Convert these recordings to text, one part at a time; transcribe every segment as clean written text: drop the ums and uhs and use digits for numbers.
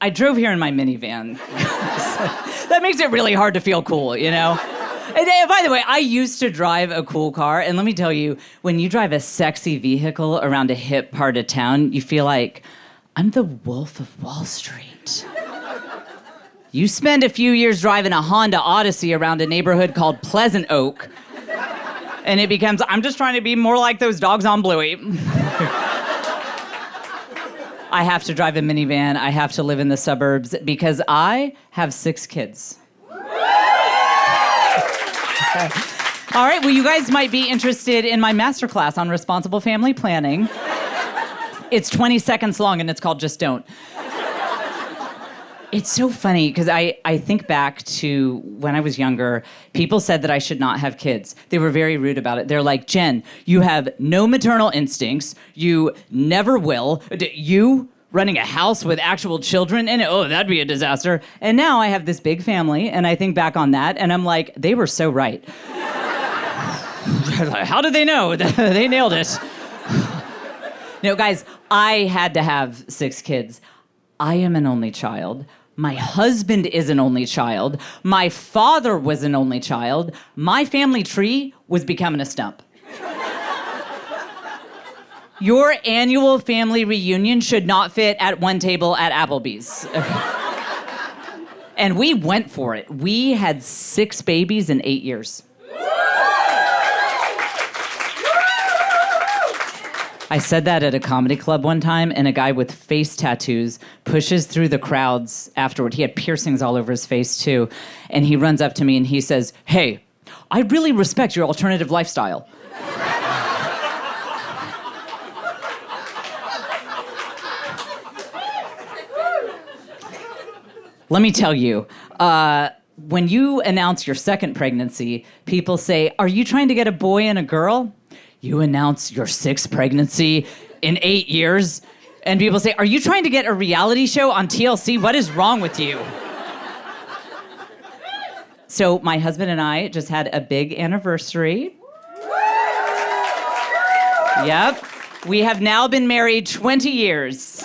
I drove here in my minivan. That makes it really hard to feel cool, you know? And by the way, I used to drive a cool car, and let me tell you, when you drive a sexy vehicle around a hip part of town, you feel like, I'm the Wolf of Wall Street. You spend a few years driving a Honda Odyssey around a neighborhood called Pleasant Oak, and it becomes, I'm just trying to be more like those dogs on Bluey. I have to drive a minivan. I have to live in the suburbs because I have 6 kids. All right, well, you guys might be interested in my masterclass on responsible family planning. It's 20 seconds long, and it's called Just Don't. It's so funny, because I think back to when I was younger, people said that I should not have kids. They were very rude about it. They're like, Jen, you have no maternal instincts. You never will. You running a house with actual children in it, oh, that'd be a disaster. And now I have this big family, and I think back on that, and I'm like, they were so right. How did they know? They nailed it. No, guys, I had to have 6 kids. I am an only child. My husband is an only child. My father was an only child. My family tree was becoming a stump. Your annual family reunion should not fit at one table at Applebee's. And we went for it. We had 6 babies in 8 years. I said that at a comedy club one time, and a guy with face tattoos pushes through the crowds afterward. He had piercings all over his face, too. And he runs up to me and he says, hey, I really respect your alternative lifestyle. Let me tell you, when you announce your second pregnancy, people say, are you trying to get a boy and a girl? You announce your 6th pregnancy in 8 years, and people say, are you trying to get a reality show on TLC? What is wrong with you? So my husband and I just had a big anniversary. Yep. We have now been married 20 years.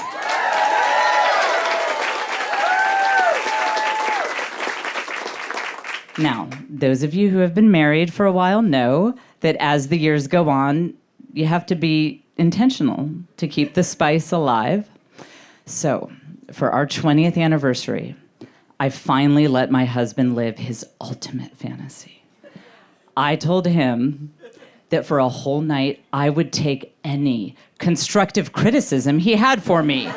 Now, those of you who have been married for a while know that as the years go on, you have to be intentional to keep the spice alive. So, for our 20th anniversary, I finally let my husband live his ultimate fantasy. I told him that for a whole night, I would take any constructive criticism he had for me.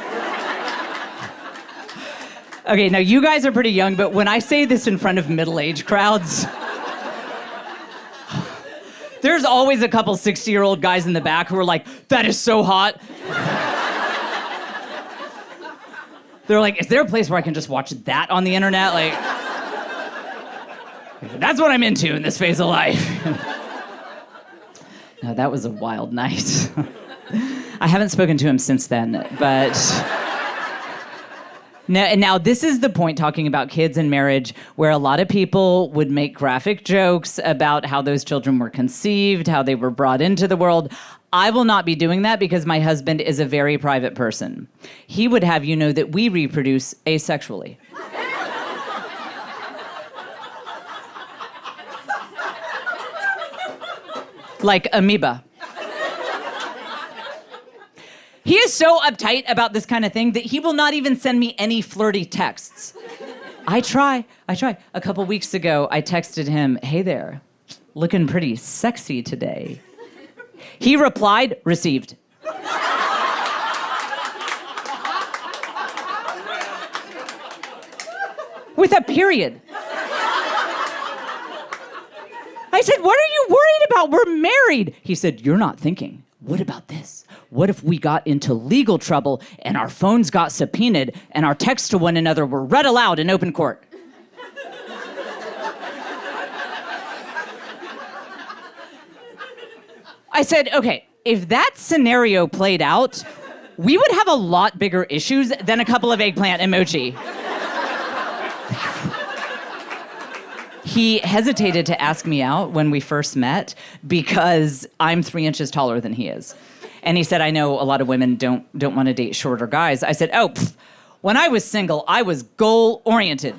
Okay, now you guys are pretty young, but when I say this in front of middle-aged crowds, there's always a couple 60-year-old guys in the back who are like, that is so hot. They're like, is there a place where I can just watch that on the internet? Like, that's what I'm into in this phase of life. No, that was a wild night. I haven't spoken to him since then, but... Now, this is the point, talking about kids and marriage, where a lot of people would make graphic jokes about how those children were conceived, how they were brought into the world. I will not be doing that because my husband is a very private person. He would have you know that we reproduce asexually. Like amoeba. He is so uptight about this kind of thing that he will not even send me any flirty texts. I try. A couple weeks ago, I texted him, hey there, looking pretty sexy today. He replied, received. With a period. I said, what are you worried about? We're married. He said, you're not thinking. What about this? What if we got into legal trouble and our phones got subpoenaed and our texts to one another were read aloud in open court? I said, okay, if that scenario played out, we would have a lot bigger issues than a couple of eggplant emoji. He hesitated to ask me out when we first met because I'm 3 inches taller than he is. And he said, I know a lot of women don't want to date shorter guys. I said, When I was single, I was goal-oriented.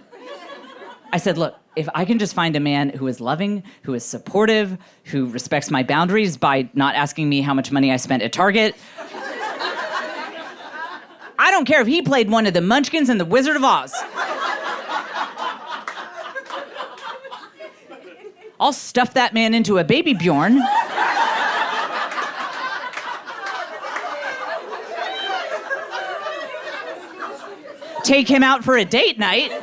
I said, look, if I can just find a man who is loving, who is supportive, who respects my boundaries by not asking me how much money I spent at Target, I don't care if he played one of the Munchkins in The Wizard of Oz. I'll stuff that man into a baby Bjorn. Take him out for a date night. We'll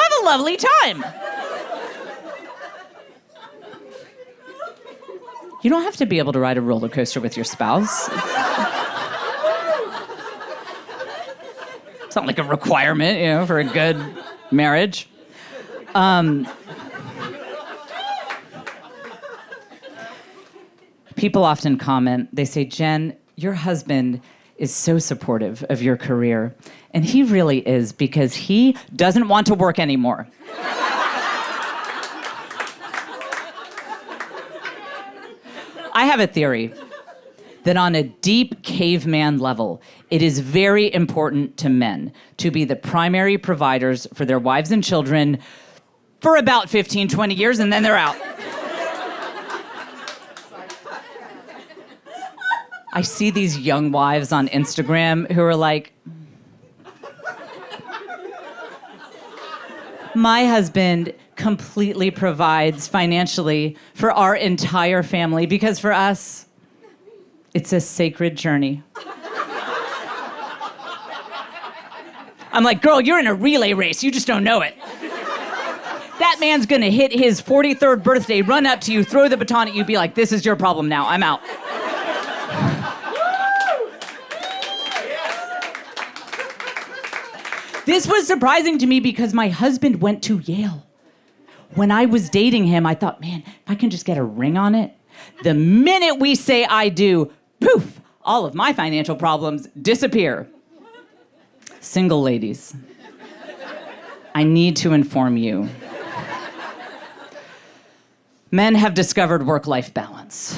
have a lovely time. You don't have to be able to ride a roller coaster with your spouse. It's not like a requirement, for a good marriage. People often comment, they say, Jen, your husband is so supportive of your career. And he really is, because he doesn't want to work anymore. I have a theory that on a deep caveman level, it is very important to men to be the primary providers for their wives and children for about 15, 20 years, and then they're out. I see these young wives on Instagram who are like, my husband completely provides financially for our entire family because for us, it's a sacred journey. I'm like, girl, you're in a relay race. You just don't know it. That man's gonna hit his 43rd birthday, run up to you, throw the baton at you, be like, this is your problem now, I'm out. This was surprising to me because my husband went to Yale. When I was dating him, I thought, man, if I can just get a ring on it, the minute we say I do, poof, all of my financial problems disappear. Single ladies, I need to inform you. Men have discovered work-life balance.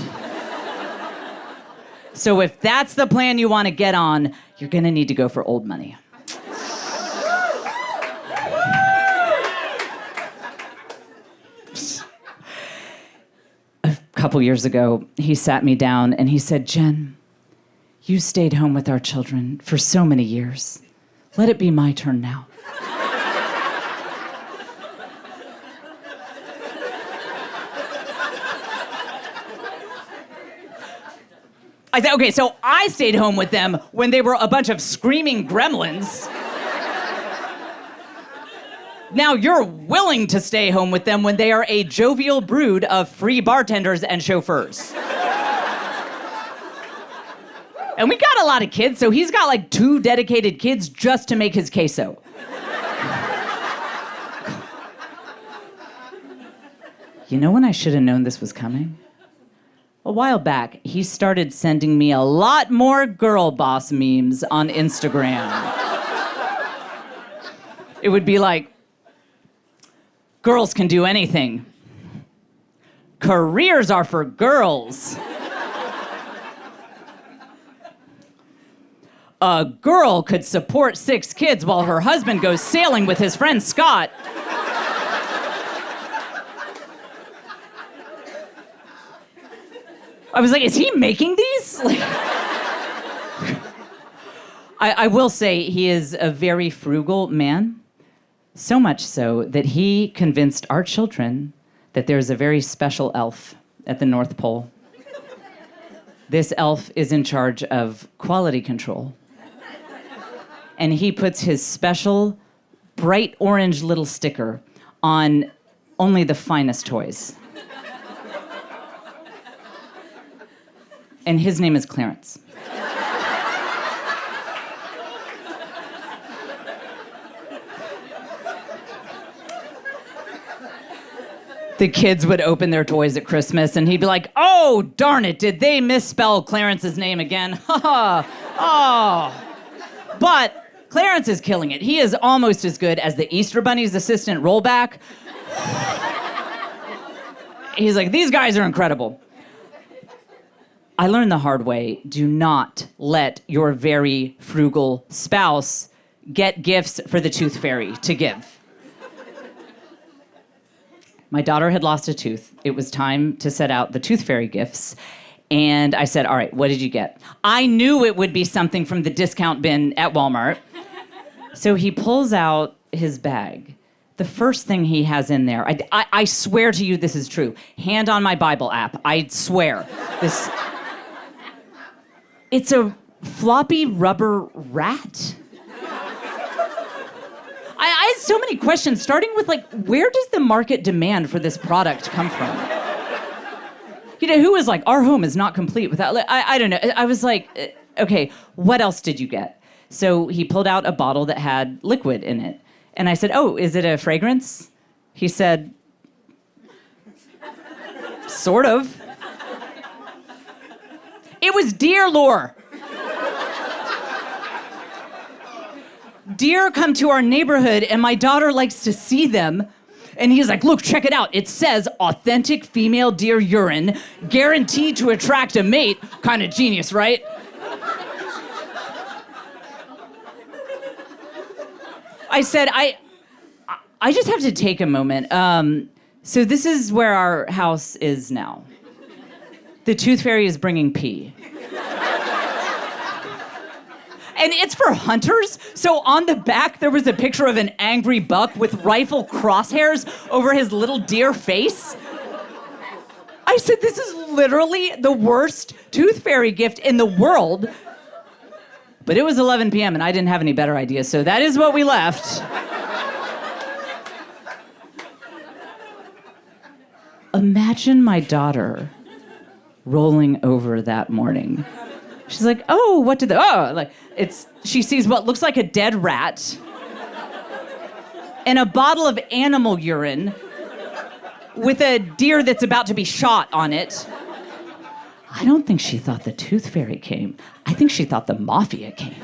So if that's the plan you want to get on, you're gonna need to go for old money. A couple years ago, he sat me down and he said, Jen, you stayed home with our children for so many years. Let it be my turn now. I said, okay, so I stayed home with them when they were a bunch of screaming gremlins. Now you're willing to stay home with them when they are a jovial brood of free bartenders and chauffeurs. And we got a lot of kids, so he's got like 2 dedicated kids just to make his queso. You know when I should have known this was coming? A while back, he started sending me a lot more girl boss memes on Instagram. It would be like, girls can do anything. Careers are for girls. A girl could support 6 kids while her husband goes sailing with his friend Scott. I was like, is he making these? I will say he is a very frugal man. So much so that he convinced our children that there's a very special elf at the North Pole. This elf is in charge of quality control. And he puts his special bright orange little sticker on only the finest toys. And his name is Clarence. The kids would open their toys at Christmas and he'd be like, oh, darn it, did they misspell Clarence's name again? Ha ha. Oh. But Clarence is killing it. He is almost as good as the Easter Bunny's assistant rollback. He's like, these guys are incredible. I learned the hard way. Do not let your very frugal spouse get gifts for the tooth fairy to give. My daughter had lost a tooth. It was time to set out the tooth fairy gifts. And I said, all right, what did you get? I knew it would be something from the discount bin at Walmart. So he pulls out his bag. The first thing he has in there, I swear to you this is true. Hand on my Bible app, I swear. It's a floppy rubber rat. I had so many questions, starting with where does the market demand for this product come from? Who was like, our home is not complete without, I don't know. I was like, okay, what else did you get? So he pulled out a bottle that had liquid in it. And I said, oh, is it a fragrance? He said, sort of. It was deer lure. Deer come to our neighborhood, and my daughter likes to see them. And he's like, look, check it out. It says authentic female deer urine, guaranteed to attract a mate. Kind of genius, right? I said, I just have to take a moment. So this is where our house is now. The tooth fairy is bringing pee. And it's for hunters. So on the back, there was a picture of an angry buck with rifle crosshairs over his little deer face. I said, this is literally the worst tooth fairy gift in the world. But it was 11 p.m. and I didn't have any better ideas, so that is what we left. Imagine my daughter rolling over that morning. She's like, oh, what did she sees what looks like a dead rat and a bottle of animal urine with a deer that's about to be shot on it. I don't think she thought the tooth fairy came. I think she thought the mafia came.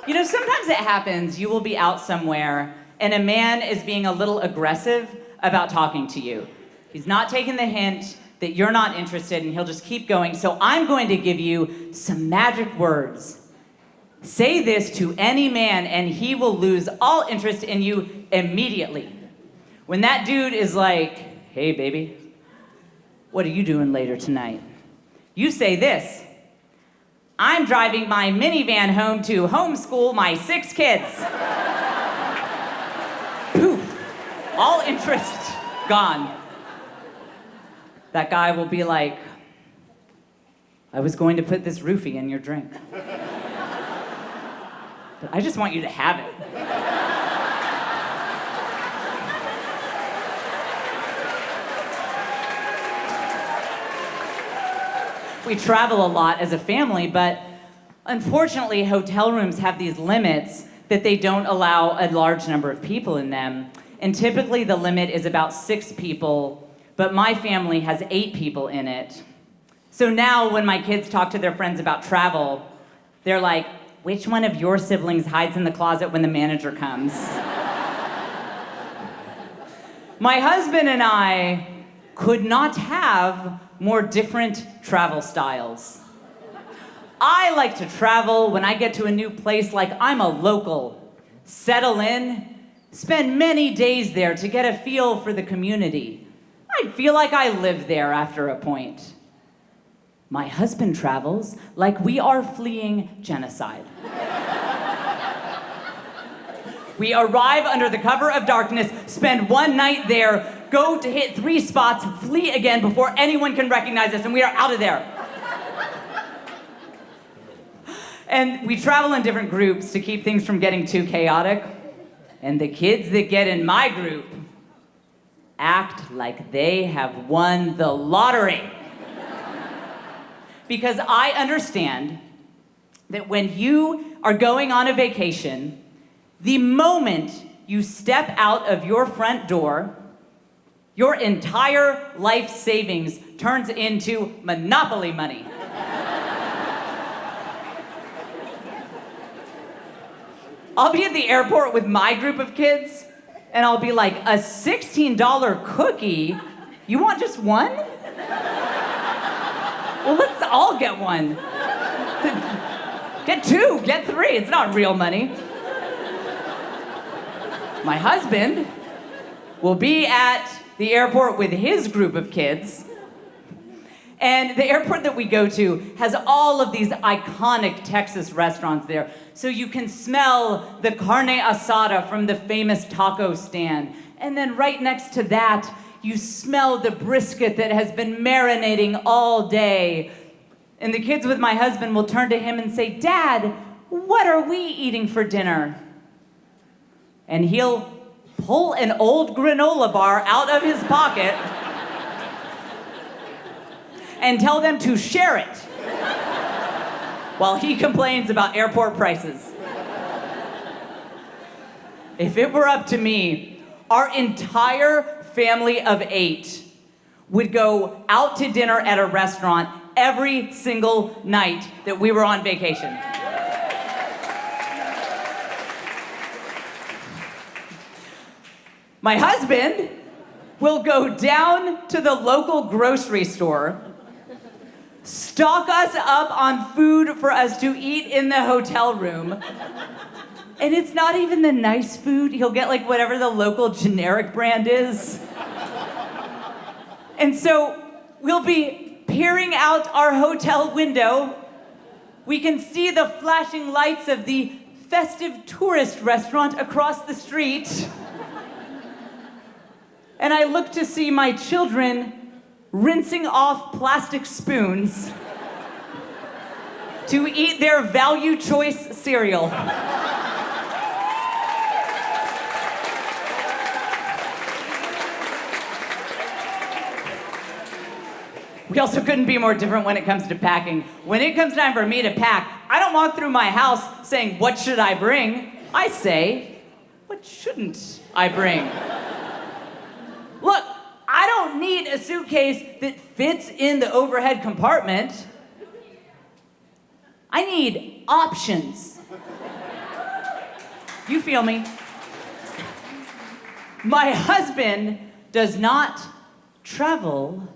Sometimes it happens, you will be out somewhere and a man is being a little aggressive about talking to you. He's not taking the hint that you're not interested and he'll just keep going. So I'm going to give you some magic words. Say this to any man and he will lose all interest in you immediately. When that dude is like, hey baby, what are you doing later tonight? You say this: I'm driving my minivan home to homeschool my 6 kids. Poof, all interest gone. That guy will be like, I was going to put this roofie in your drink. But I just want you to have it. We travel a lot as a family, but unfortunately, hotel rooms have these limits that they don't allow a large number of people in them. And typically the limit is about 6 people, but my family has 8 people in it. So now when my kids talk to their friends about travel, they're like, which one of your siblings hides in the closet when the manager comes? My husband and I could not have more different travel styles. I like to travel when I get to a new place like I'm a local. Settle in, spend many days there to get a feel for the community. I feel like I live there after a point. My husband travels like we are fleeing genocide. We arrive under the cover of darkness, spend one night there, go to hit 3 spots, flee again before anyone can recognize us, and we are out of there. And we travel in different groups to keep things from getting too chaotic. And the kids that get in my group act like they have won the lottery. Because I understand that when you are going on a vacation, the moment you step out of your front door, your entire life savings turns into Monopoly money. I'll be at the airport with my group of kids, and I'll be like, a $16 cookie? You want just one? Well, let's all get one. Get 2, get 3. It's not real money. My husband will be at the airport with his group of kids. And the airport that we go to has all of these iconic Texas restaurants there. So you can smell the carne asada from the famous taco stand. And then right next to that, you smell the brisket that has been marinating all day. And the kids with my husband will turn to him and say, "Dad, what are we eating for dinner?" And he'll pull an old granola bar out of his pocket and tell them to share it while he complains about airport prices. If it were up to me, our entire family of 8 would go out to dinner at a restaurant every single night that we were on vacation. My husband will go down to the local grocery store, stock us up on food for us to eat in the hotel room. And it's not even the nice food. He'll get like whatever the local generic brand is. And so we'll be peering out our hotel window. We can see the flashing lights of the festive tourist restaurant across the street. And I look to see my children rinsing off plastic spoons to eat their value choice cereal. We also couldn't be more different when it comes to packing. When it comes time for me to pack, I don't walk through my house saying, "What should I bring?" I say, "What shouldn't I bring?" Look, I don't need a suitcase that fits in the overhead compartment. I need options. You feel me? My husband does not travel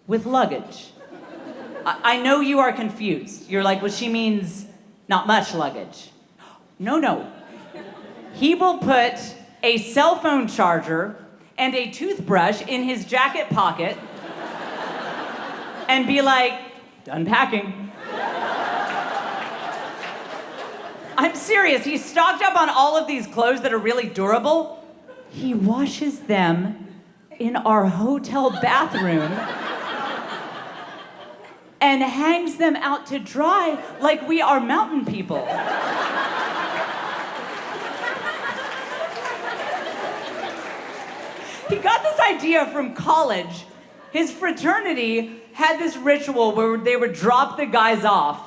with luggage. I know you are confused. You're like, well, she means not much luggage. No. He will put a cell phone charger and a toothbrush in his jacket pocket and be like, "Done packing." I'm serious. He's stocked up on all of these clothes that are really durable. He washes them in our hotel bathroom and hangs them out to dry like we are mountain people. He got this idea from college. His fraternity had this ritual where they would drop the guys off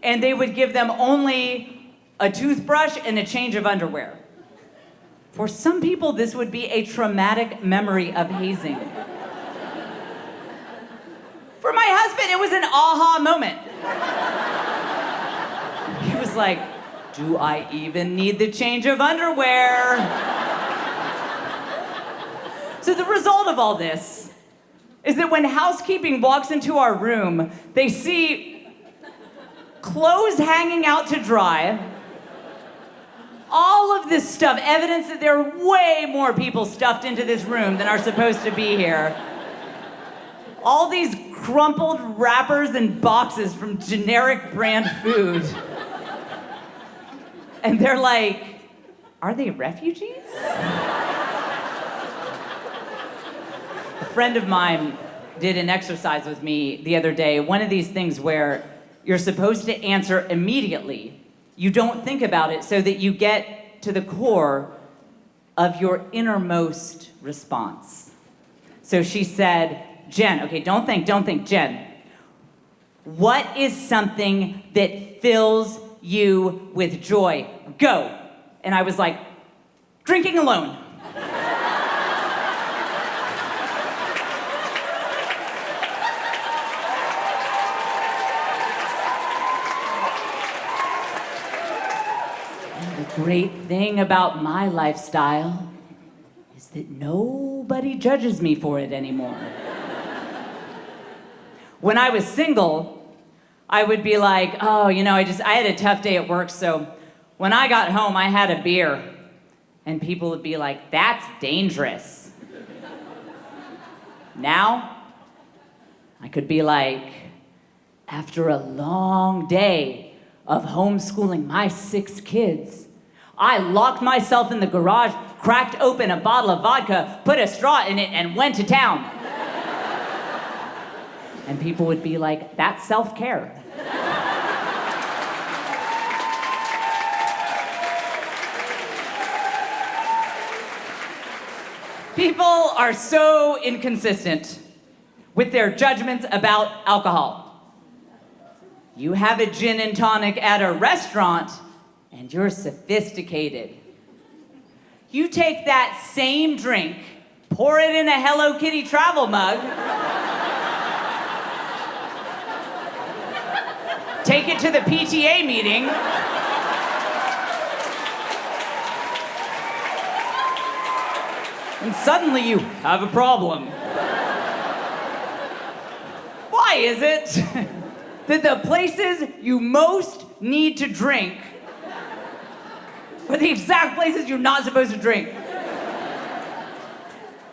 and they would give them only a toothbrush and a change of underwear. For some people, this would be a traumatic memory of hazing. For my husband, it was an aha moment. He was like, "Do I even need the change of underwear?" So the result of all this is that when housekeeping walks into our room, they see clothes hanging out to dry, all of this stuff, evidence that there are way more people stuffed into this room than are supposed to be here. All these crumpled wrappers and boxes from generic brand food. And they're like, "Are they refugees?" A friend of mine did an exercise with me the other day, one of these things where you're supposed to answer immediately. You don't think about it so that you get to the core of your innermost response. So she said, "Jen," okay, don't think, Jen. "What is something that fills you with joy? Go." And I was like, "Drinking alone." The great thing about my lifestyle is that nobody judges me for it anymore. When I was single, I would be like, oh, I had a tough day at work, so when I got home, I had a beer. And people would be like, that's dangerous. Now, I could be like, after a long day of homeschooling my 6 kids, I locked myself in the garage, cracked open a bottle of vodka, put a straw in it, and went to town. And people would be like, that's self-care. People are so inconsistent with their judgments about alcohol. You have a gin and tonic at a restaurant, and you're sophisticated. You take that same drink, pour it in a Hello Kitty travel mug, take it to the PTA meeting, and suddenly you have a problem. Why is it that the places you most need to drink are the exact places you're not supposed to drink?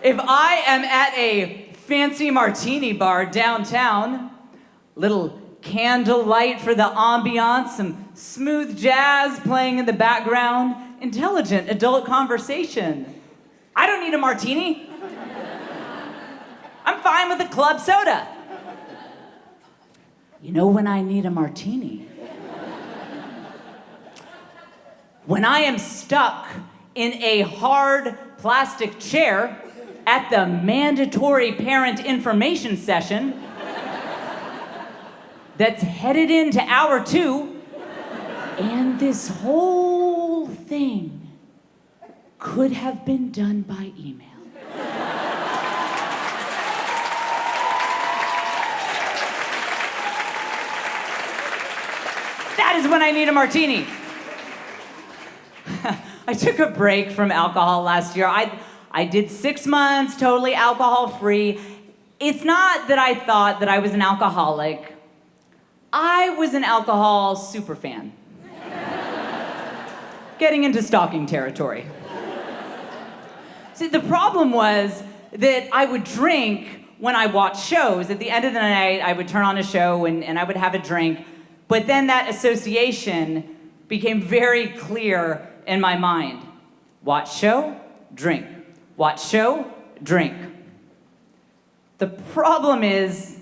If I am at a fancy martini bar downtown, little candlelight for the ambiance, some smooth jazz playing in the background, intelligent adult conversation. I don't need a martini. I'm fine with a club soda. You know when I need a martini? When I am stuck in a hard plastic chair at the mandatory parent information session that's headed into hour 2, and this whole thing could have been done by email. That is when I need a martini. I took a break from alcohol last year. I did 6 months totally alcohol-free. It's not that I thought that I was an alcoholic. I was an alcohol superfan. Getting into stalking territory. See, the problem was that I would drink when I watched shows. At the end of the night, I would turn on a show and I would have a drink. But then that association became very clear in my mind. Watch show, drink. Watch show, drink. The problem is,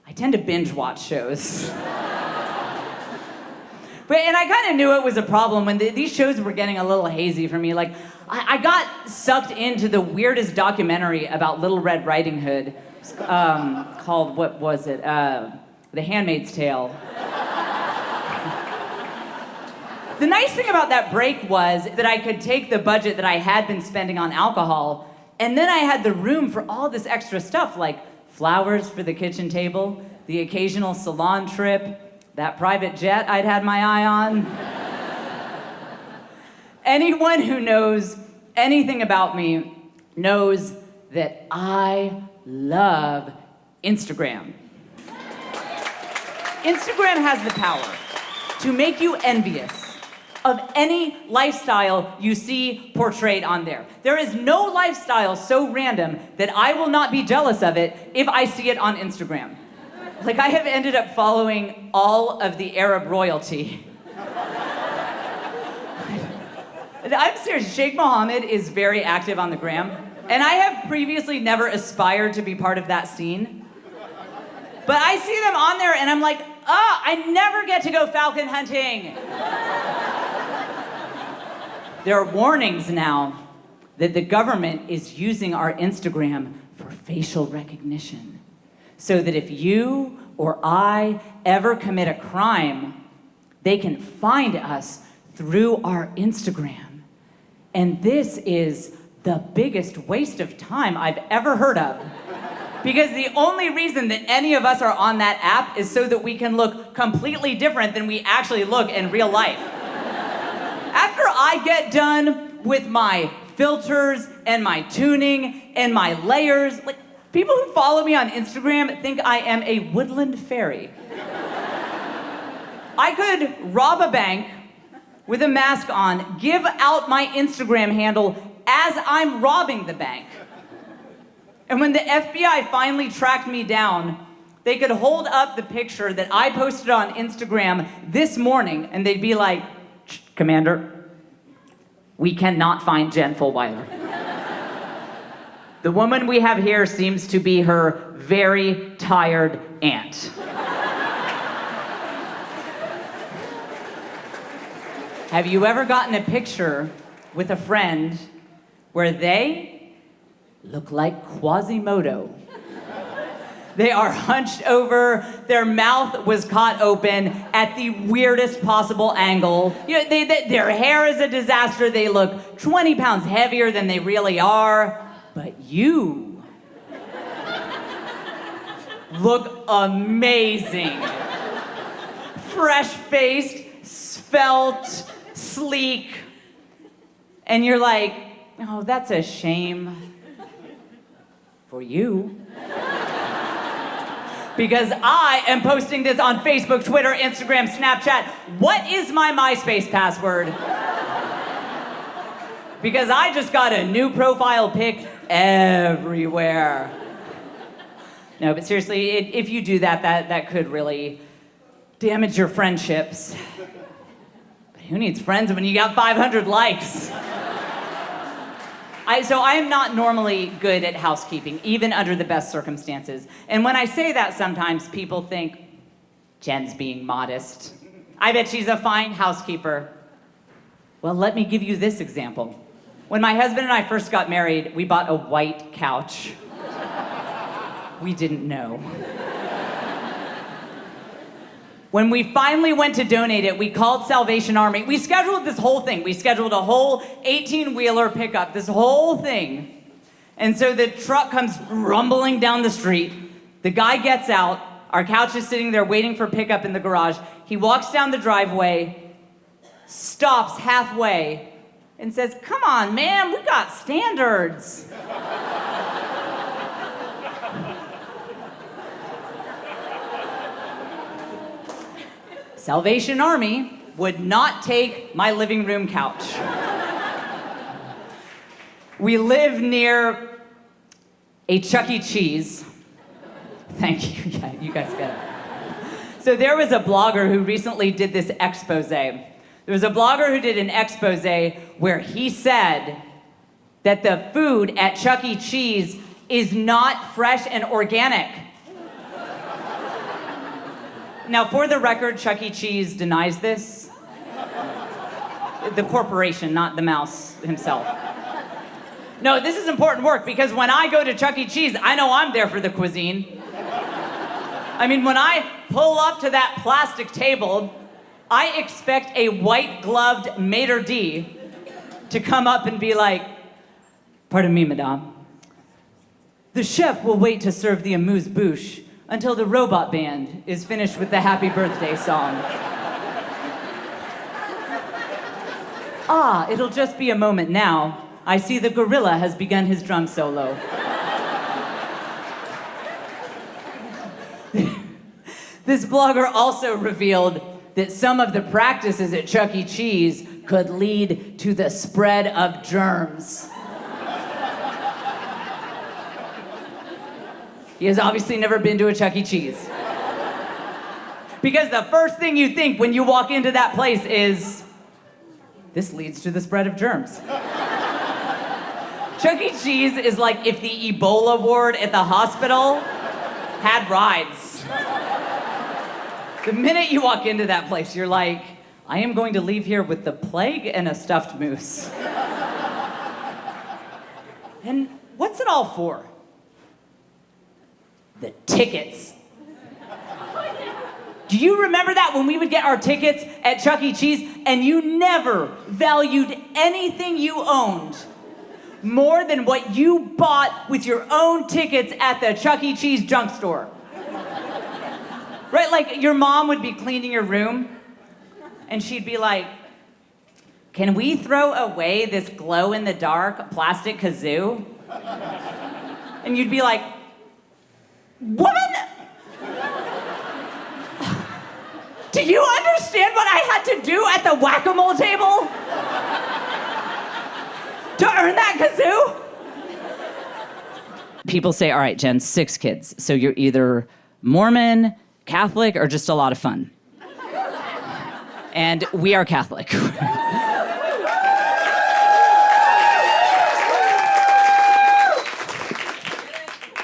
I tend to binge watch shows. And I kind of knew it was a problem when these shows were getting a little hazy for me. Like, I got sucked into the weirdest documentary about Little Red Riding Hood, called, what was it? The Handmaid's Tale. The nice thing about that break was that I could take the budget that I had been spending on alcohol, and then I had the room for all this extra stuff, like flowers for the kitchen table, the occasional salon trip, that private jet I'd had my eye on. Anyone who knows anything about me knows that I love Instagram. Instagram has the power to make you envious of any lifestyle you see portrayed on there. There is no lifestyle so random that I will not be jealous of it if I see it on Instagram. Like, I have ended up following all of the Arab royalty. I'm serious, Sheikh Mohammed is very active on the gram, and I have previously never aspired to be part of that scene. But I see them on there and I'm like, I never get to go falcon hunting. There are warnings now that the government is using our Instagram for facial recognition, so that if you or I ever commit a crime, they can find us through our Instagram. And this is the biggest waste of time I've ever heard of. Because the only reason that any of us are on that app is so that we can look completely different than we actually look in real life. After I get done with my filters and my tuning and my layers, like, People who follow me on Instagram think I am a woodland fairy. I could rob a bank with a mask on, give out my Instagram handle as I'm robbing the bank. And when the FBI finally tracked me down, they could hold up the picture that I posted on Instagram this morning, and they'd be like, Commander, we cannot find Jen Fulwiler. The woman we have here seems to be her very tired aunt. Have you ever gotten a picture with a friend where they look like Quasimodo? They are hunched over, their mouth was caught open at the weirdest possible angle. You know, their hair is a disaster, they look 20 pounds heavier than they really are. But you look amazing. Fresh-faced, svelte, sleek. And you're like, oh, that's a shame for you. Because I am posting this on Facebook, Twitter, Instagram, Snapchat. What is my MySpace password? Because I just got a new profile pic everywhere. No, but seriously, if you do that could really damage your friendships. But who needs friends when you got 500 likes? So I am not normally good at housekeeping, even under the best circumstances. And when I say that, sometimes people think, Jen's being modest. I bet she's a fine housekeeper. Well, let me give you this example. When my husband and I first got married, we bought a white couch. We didn't know. When we finally went to donate it, we called Salvation Army. We scheduled this whole thing. We scheduled a whole 18-wheeler pickup, this whole thing. And so the truck comes rumbling down the street. The guy gets out. Our couch is sitting there waiting for pickup in the garage. He walks down the driveway, stops halfway, and says, come on, man, we got standards. Salvation Army would not take my living room couch. We live near a Chuck-E-Cheese. Thank you, yeah, you guys get it. So there was a blogger who recently did this expose. There was a blogger who did an expose where he said that the food at Chuck-E-Cheese is not fresh and organic. Now, for the record, Chuck-E-Cheese denies this. The corporation, not the mouse himself. No, this is important work because when I go to Chuck-E-Cheese, I know I'm there for the cuisine. I mean, when I pull up to that plastic table, I expect a white-gloved maitre d' to come up and be like, pardon me, madame. The chef will wait to serve the amuse-bouche until the robot band is finished with the happy birthday song. Ah, it'll just be a moment now. I see the gorilla has begun his drum solo. This blogger also revealed that some of the practices at Chuck-E-Cheese could lead to the spread of germs. He has obviously never been to a Chuck-E-Cheese. Because the first thing you think when you walk into that place is, this leads to the spread of germs. Chuck-E-Cheese is like if the Ebola ward at the hospital had rides. The minute you walk into that place, you're like, I am going to leave here with the plague and a stuffed moose. And what's it all for? The tickets. Do you remember that when we would get our tickets at Chuck-E-Cheese and you never valued anything you owned more than what you bought with your own tickets at the Chuck-E-Cheese junk store? Right, like your mom would be cleaning your room and she'd be like, can we throw away this glow-in-the-dark plastic kazoo? And you'd be like, Woman, do you understand what I had to do at the whack-a-mole table to earn that kazoo? People say, all right, Jen, 6 kids. So you're either Mormon, Catholic, or just a lot of fun. And we are Catholic.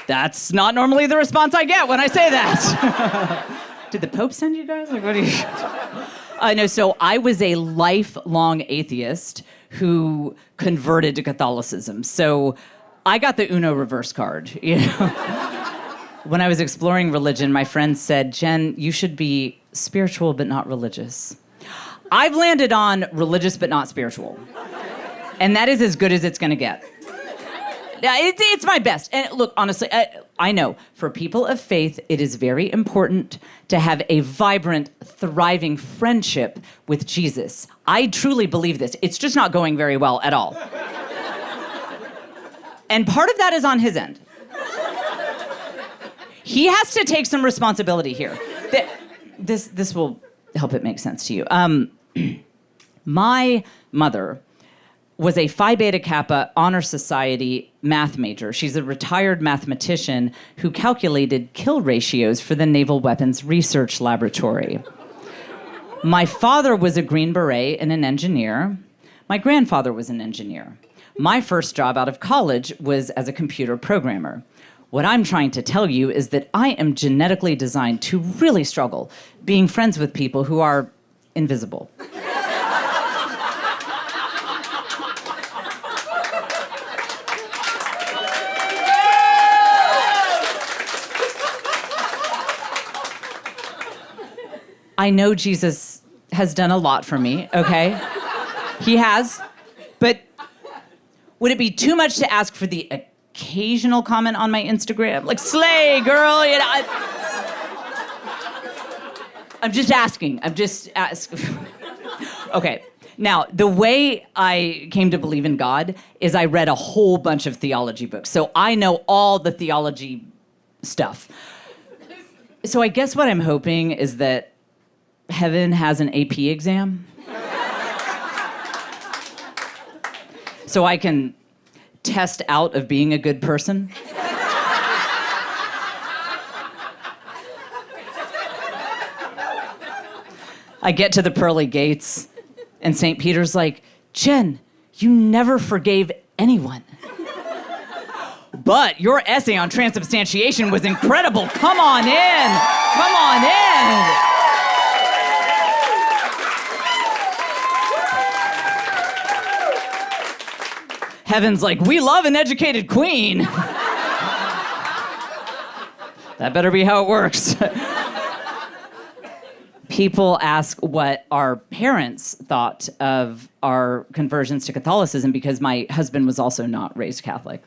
That's not normally the response I get when I say that. Did the Pope send you guys? Like, what do you... No, so I was a lifelong atheist who converted to Catholicism. So I got the Uno reverse card, you know? When I was exploring religion, my friend said, Jen, you should be spiritual but not religious. I've landed on religious but not spiritual. And that is as good as it's gonna get. It's my best. And look, honestly, I know for people of faith, it is very important to have a vibrant, thriving friendship with Jesus. I truly believe this. It's just not going very well at all. And part of that is on his end. He has to take some responsibility here. This will help it make sense to you. My mother was a Phi Beta Kappa Honor Society math major. She's a retired mathematician who calculated kill ratios for the Naval Weapons Research Laboratory. My father was a Green Beret and an engineer. My grandfather was an engineer. My first job out of college was as a computer programmer. What I'm trying to tell you is that I am genetically designed to really struggle being friends with people who are invisible. I know Jesus has done a lot for me, okay? He has. But would it be too much to ask for the occasional comment on my Instagram? Like, slay, girl, you know? I'm just asking. Okay. Now, the way I came to believe in God is I read a whole bunch of theology books. So I know all the theology stuff. So I guess what I'm hoping is that heaven has an AP exam. So I can test out of being a good person. I get to the pearly gates, and St. Peter's like, Jen, you never forgave anyone. But your essay on transubstantiation was incredible. Come on in. Come on in. Heaven's like, we love an educated queen. That better be how it works. People ask what our parents thought of our conversions to Catholicism because my husband was also not raised Catholic.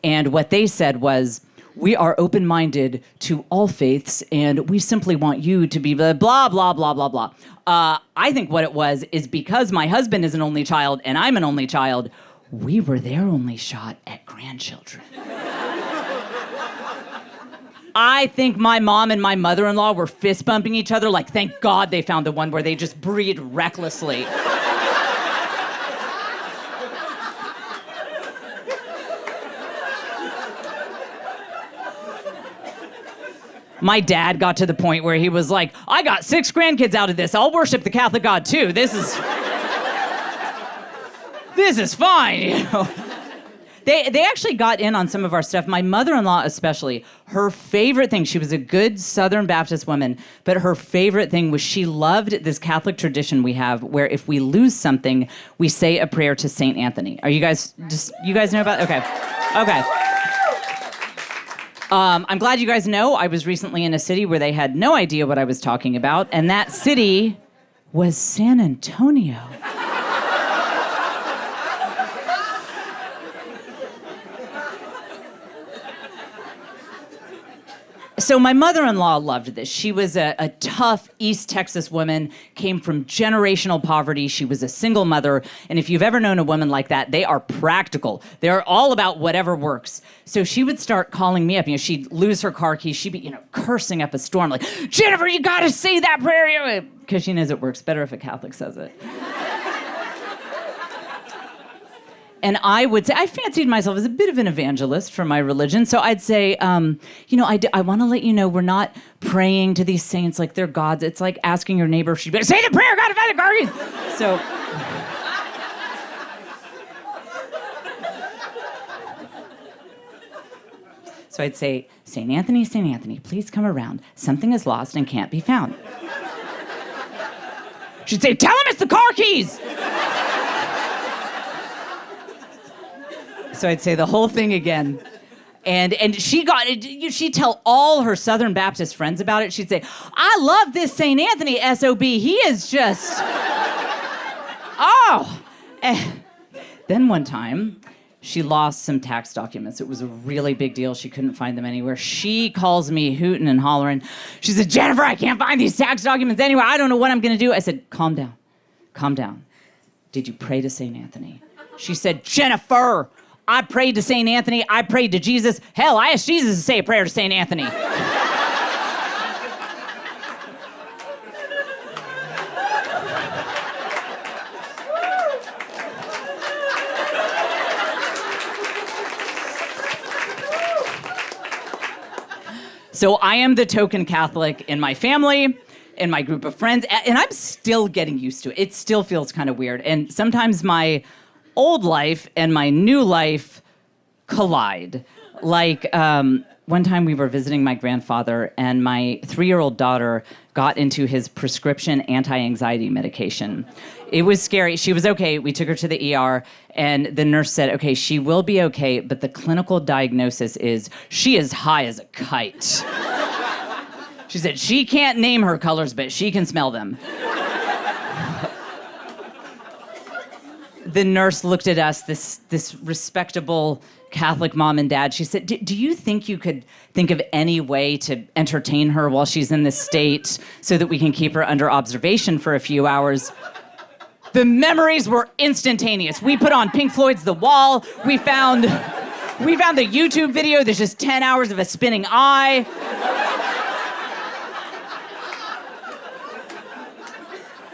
And what they said was, we are open-minded to all faiths, and we simply want you to be blah, blah, blah, blah, blah, blah. I think what it was is because my husband is an only child and I'm an only child, we were their only shot at grandchildren. I think my mom and my mother-in-law were fist bumping each other like, thank God they found the one where they just breed recklessly. My dad got to the point where he was like, I got 6 grandkids out of this. I'll worship the Catholic God too. This is fine, you know. They actually got in on some of our stuff. My mother-in-law especially, her favorite thing, she was a good Southern Baptist woman, but her favorite thing was she loved this Catholic tradition we have where if we lose something, we say a prayer to Saint Anthony. You guys know about it? Okay. I'm glad you guys know I was recently in a city where they had no idea what I was talking about, and that city was San Antonio. So my mother-in-law loved this. She was a tough East Texas woman, came from generational poverty. She was a single mother. And if you've ever known a woman like that, they are practical. They're all about whatever works. So she would start calling me up. She'd lose her car keys. She'd be, cursing up a storm like, Jennifer, you got to say that prayer. Because she knows it works better if a Catholic says it. And I would say, I fancied myself as a bit of an evangelist for my religion. So I'd say, I want to let you know we're not praying to these saints like they're gods. It's like asking your neighbor if she'd be, say the prayer, God, if I So I'd say, St. Anthony, please come around. Something is lost and can't be found. She'd say, tell him it's the car keys. So I'd say the whole thing again. And she'd tell all her Southern Baptist friends about it. She'd say, I love this St. Anthony SOB. He is just, oh. And then one time, she lost some tax documents. It was a really big deal. She couldn't find them anywhere. She calls me hooting and hollering. She said, Jennifer, I can't find these tax documents anywhere. I don't know what I'm going to do. I said, calm down. Did you pray to St. Anthony? She said, Jennifer, I prayed to St. Anthony. I prayed to Jesus. Hell, I asked Jesus to say a prayer to St. Anthony. So I am the token Catholic in my family, in my group of friends, and I'm still getting used to it. It still feels kind of weird. And sometimes my old life and my new life collide. Like one time we were visiting my grandfather and my 3-year-old daughter got into his prescription anti-anxiety medication. It was scary. She was okay. We took her to the ER and the nurse said, okay, she will be okay, but the clinical diagnosis is she is high as a kite. She said she can't name her colors, but she can smell them. The nurse looked at us, this respectable Catholic mom and dad. She said, do you think you could think of any way to entertain her while she's in this state so that we can keep her under observation for a few hours? The memories were instantaneous. We put on Pink Floyd's The Wall. We found the YouTube video. There's just 10 hours of a spinning eye.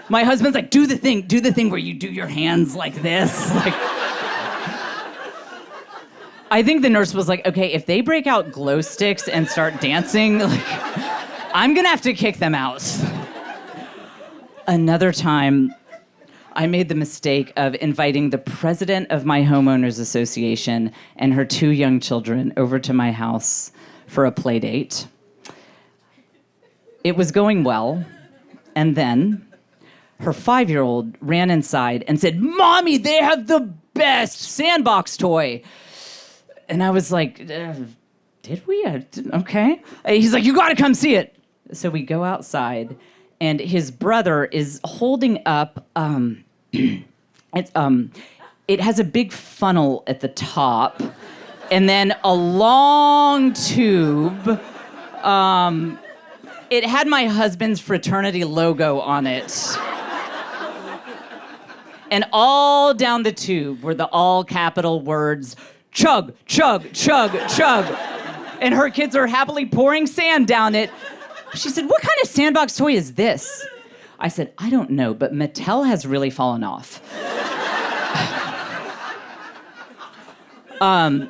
My husband's like, do the thing where you do your hands like this. Like, I think the nurse was like, okay, if they break out glow sticks and start dancing, like, I'm gonna have to kick them out. Another time, I made the mistake of inviting the president of my homeowners association and her 2 young children over to my house for a play date. It was going well, and then her 5-year-old ran inside and said, Mommy, they have the best sandbox toy. And I was like, did we? Okay. He's like, you gotta come see it. So we go outside, and his brother is holding up, it has a big funnel at the top, and then a long tube. It had my husband's fraternity logo on it. And all down the tube were the all capital words, chug, chug, chug, chug. And her kids are happily pouring sand down it. She said, what kind of sandbox toy is this? I said, I don't know, but Mattel has really fallen off. So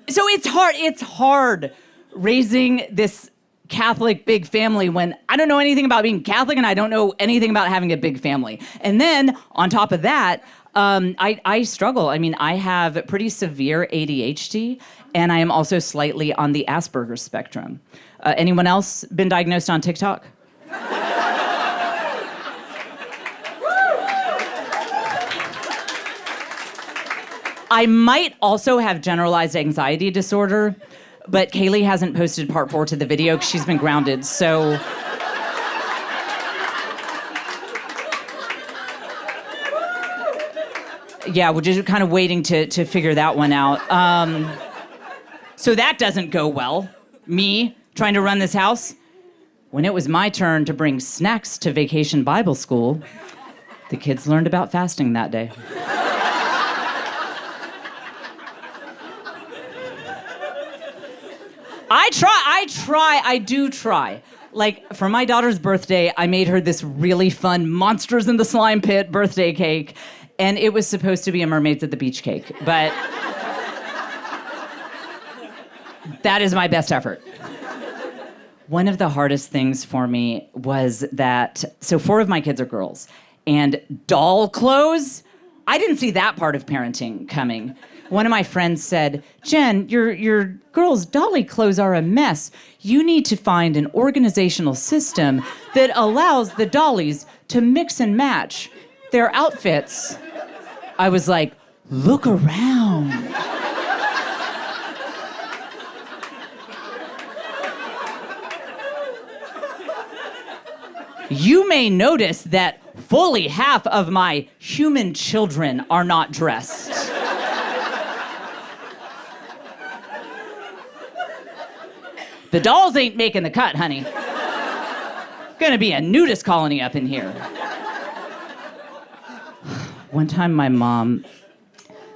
it's hard raising this Catholic big family when I don't know anything about being Catholic and I don't know anything about having a big family. And then on top of that, I struggle. I mean, I have pretty severe ADHD, and I am also slightly on the Asperger's spectrum. Anyone else been diagnosed on TikTok? I might also have generalized anxiety disorder, but Kaylee hasn't posted part 4 to the video because she's been grounded, so... Yeah, we're just kind of waiting to figure that one out. So that doesn't go well. Me trying to run this house. When it was my turn to bring snacks to Vacation Bible School, the kids learned about fasting that day. I do try. Like, for my daughter's birthday, I made her this really fun Monsters in the Slime Pit birthday cake, and it was supposed to be a Mermaids at the Beach cake, but that is my best effort. One of the hardest things for me was that, so 4 of my kids are girls, and doll clothes, I didn't see that part of parenting coming. One of my friends said, Jen, your girls' dolly clothes are a mess. You need to find an organizational system that allows the dollies to mix and match their outfits. I was like, look around. You may notice that fully half of my human children are not dressed. The dolls ain't making the cut, honey. Gonna be a nudist colony up in here. One time my mom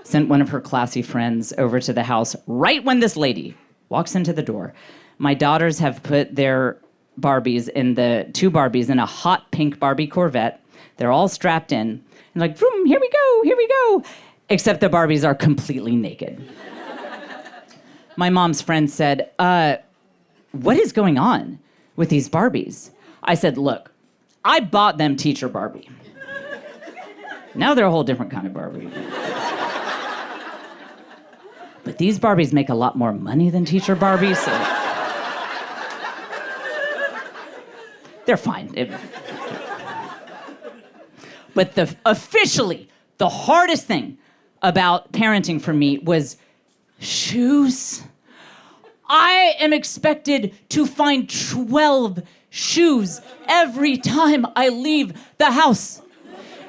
sent one of her classy friends over to the house right when this lady walks into the door. My daughters have put their Barbies in the 2 Barbies in a hot pink Barbie Corvette. They're all strapped in. And like, vroom, here we go. Except the Barbies are completely naked. My mom's friend said, what is going on with these Barbies? I said, look, I bought them Teacher Barbie. Now they're a whole different kind of Barbie. But these Barbies make a lot more money than Teacher Barbie, so they're fine. But officially, the hardest thing about parenting for me was shoes. I am expected to find 12 shoes every time I leave the house.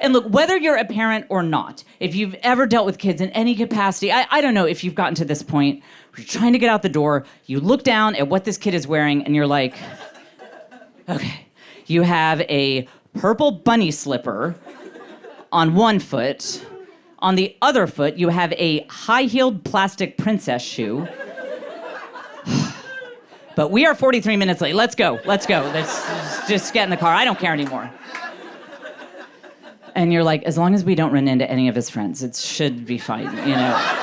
And look, whether you're a parent or not, if you've ever dealt with kids in any capacity, I don't know if you've gotten to this point where you're trying to get out the door, you look down at what this kid is wearing, and you're like, okay, you have a purple bunny slipper on one foot. On the other foot, you have a high-heeled plastic princess shoe. But we are 43 minutes late. Let's go. Let's just get in the car. I don't care anymore. And you're like, as long as we don't run into any of his friends, it should be fine, you know?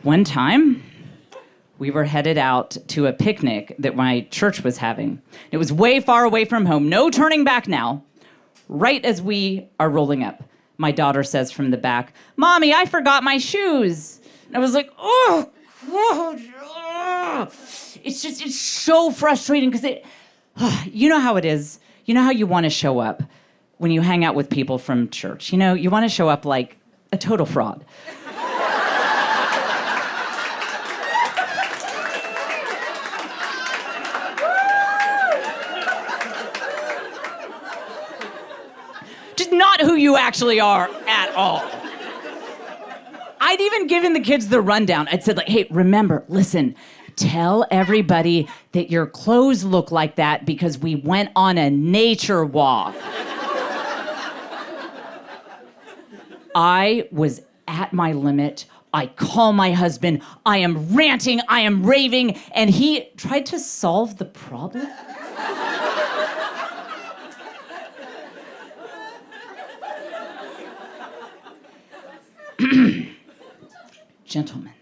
One time, we were headed out to a picnic that my church was having. It was way far away from home. No turning back now. Right as we are rolling up, my daughter says from the back, Mommy, I forgot my shoes. And I was like, oh, God. It's so frustrating because you know how it is. You know how you want to show up when you hang out with people from church. You know, you want to show up like a total fraud. Not who you actually are at all. I'd even given the kids the rundown. I'd said, like, hey, remember, listen, tell everybody that your clothes look like that because we went on a nature walk. I was at my limit. I call my husband. I am ranting. I am raving. And he tried to solve the problem. Gentlemen,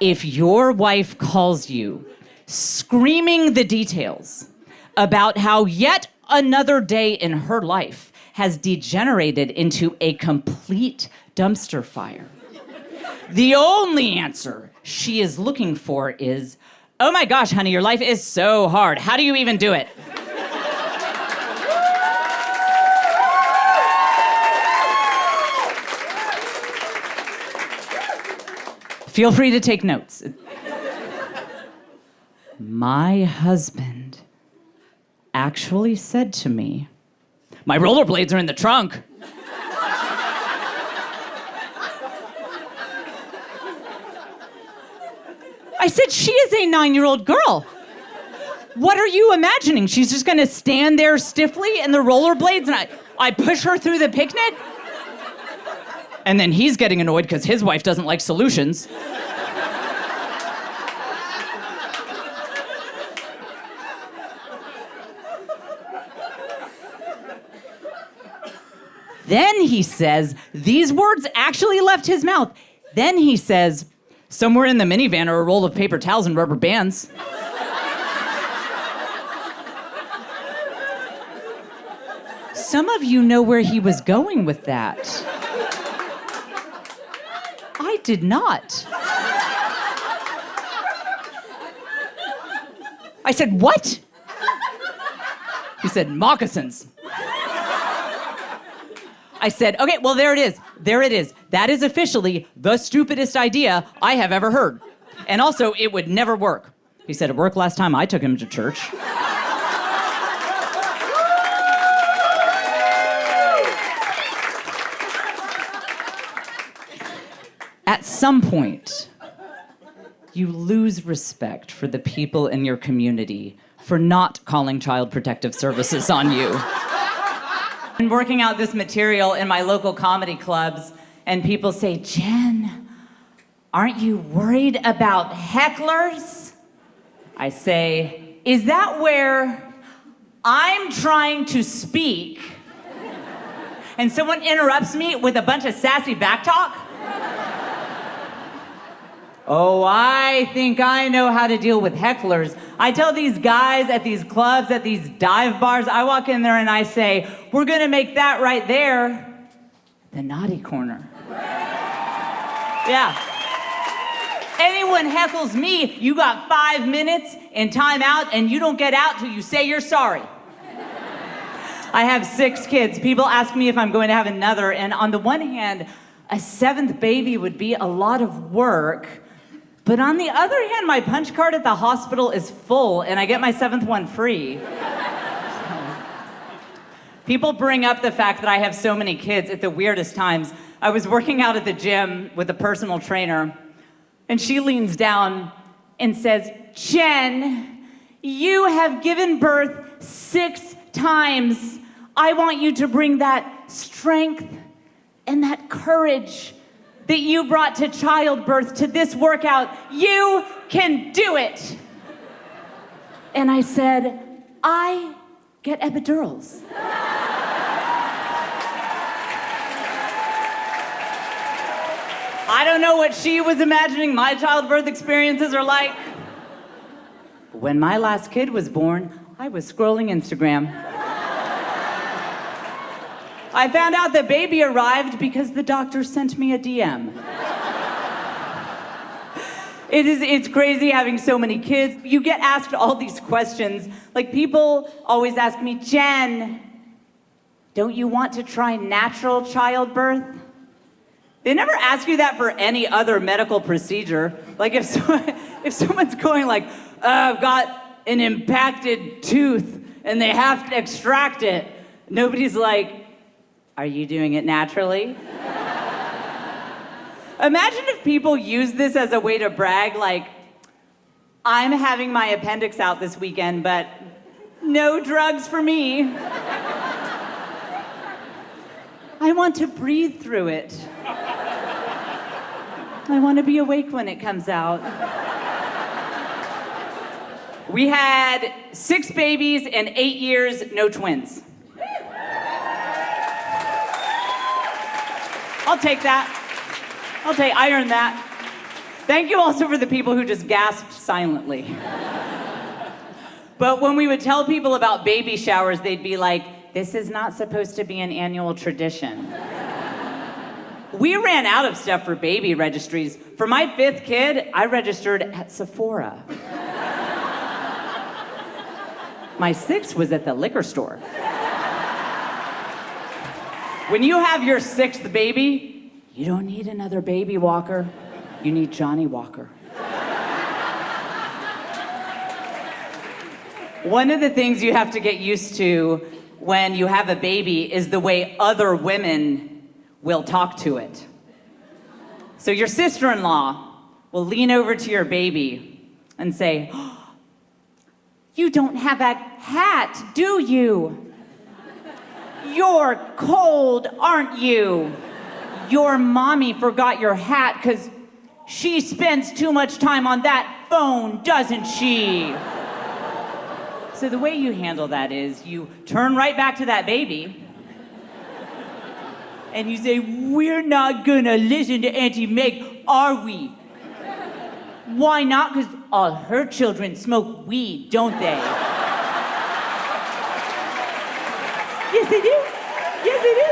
if your wife calls you screaming the details about how yet another day in her life has degenerated into a complete dumpster fire, the only answer she is looking for is, oh my gosh, honey, your life is so hard. How do you even do it? Feel free to take notes. My husband actually said to me, "My rollerblades are in the trunk." I said, "She is a 9-year-old girl. What are you imagining? She's just gonna stand there stiffly in the rollerblades and I push her through the picnic?" And then he's getting annoyed because his wife doesn't like solutions. Then he says, these words actually left his mouth. Then he says, "Somewhere in the minivan are a roll of paper towels and rubber bands." Some of you know where he was going with that. I did not. I said, "What?" He said, "Moccasins." I said, "Okay, well, there it is. There it is. That is officially the stupidest idea I have ever heard. And also, it would never work." He said, "It worked last time I took him to church." At some point, you lose respect for the people in your community for not calling Child Protective Services on you. I've been working out this material in my local comedy clubs, and people say, "Jen, aren't you worried about hecklers?" I say, "Is that where I'm trying to speak and someone interrupts me with a bunch of sassy backtalk? Oh, I think I know how to deal with hecklers. I tell these guys at these clubs, at these dive bars, I walk in there and I say, 'We're gonna make that right there the naughty corner.'" Yeah. Anyone heckles me, you got 5 minutes and time out, and you don't get out till you say you're sorry. I have 6 kids. People ask me if I'm going to have another, and on the one hand, a 7th baby would be a lot of work. But on the other hand, my punch card at the hospital is full, and I get my 7th one free. People bring up the fact that I have so many kids at the weirdest times. I was working out at the gym with a personal trainer, and she leans down and says, "Jen, you have given birth 6 times. I want you to bring that strength and that courage that you brought to childbirth to this workout. You can do it." And I said, "I get epidurals." I don't know what she was imagining my childbirth experiences are like. When my last kid was born, I was scrolling Instagram. I found out the baby arrived because the doctor sent me a DM. It's crazy having so many kids. You get asked all these questions. Like, people always ask me, "Jen, don't you want to try natural childbirth?" They never ask you that for any other medical procedure. Like, if someone's going like, "I've got an impacted tooth and they have to extract it," nobody's like, "Are you doing it naturally?" Imagine if people use this as a way to brag, like, "I'm having my appendix out this weekend, but no drugs for me. I want to breathe through it. I want to be awake when it comes out." We had 6 babies in 8 years, no twins. I'll take that. I earned that. Thank you also for the people who just gasped silently. But when we would tell people about baby showers, they'd be like, "This is not supposed to be an annual tradition." We ran out of stuff for baby registries. For my 5th kid, I registered at Sephora. My 6th was at the liquor store. When you have your 6th baby, you don't need another baby walker. You need Johnny Walker. One of the things you have to get used to when you have a baby is the way other women will talk to it. So your sister-in-law will lean over to your baby and say, "Oh, you don't have a hat, do you? You're cold, aren't you? Your mommy forgot your hat because she spends too much time on that phone, doesn't she?" So the way you handle that is you turn right back to that baby and you say, "We're not gonna listen to Auntie Meg, are we?" "Why not?" "Because all her children smoke weed, don't they?" "Yes, they do. Yes, they do."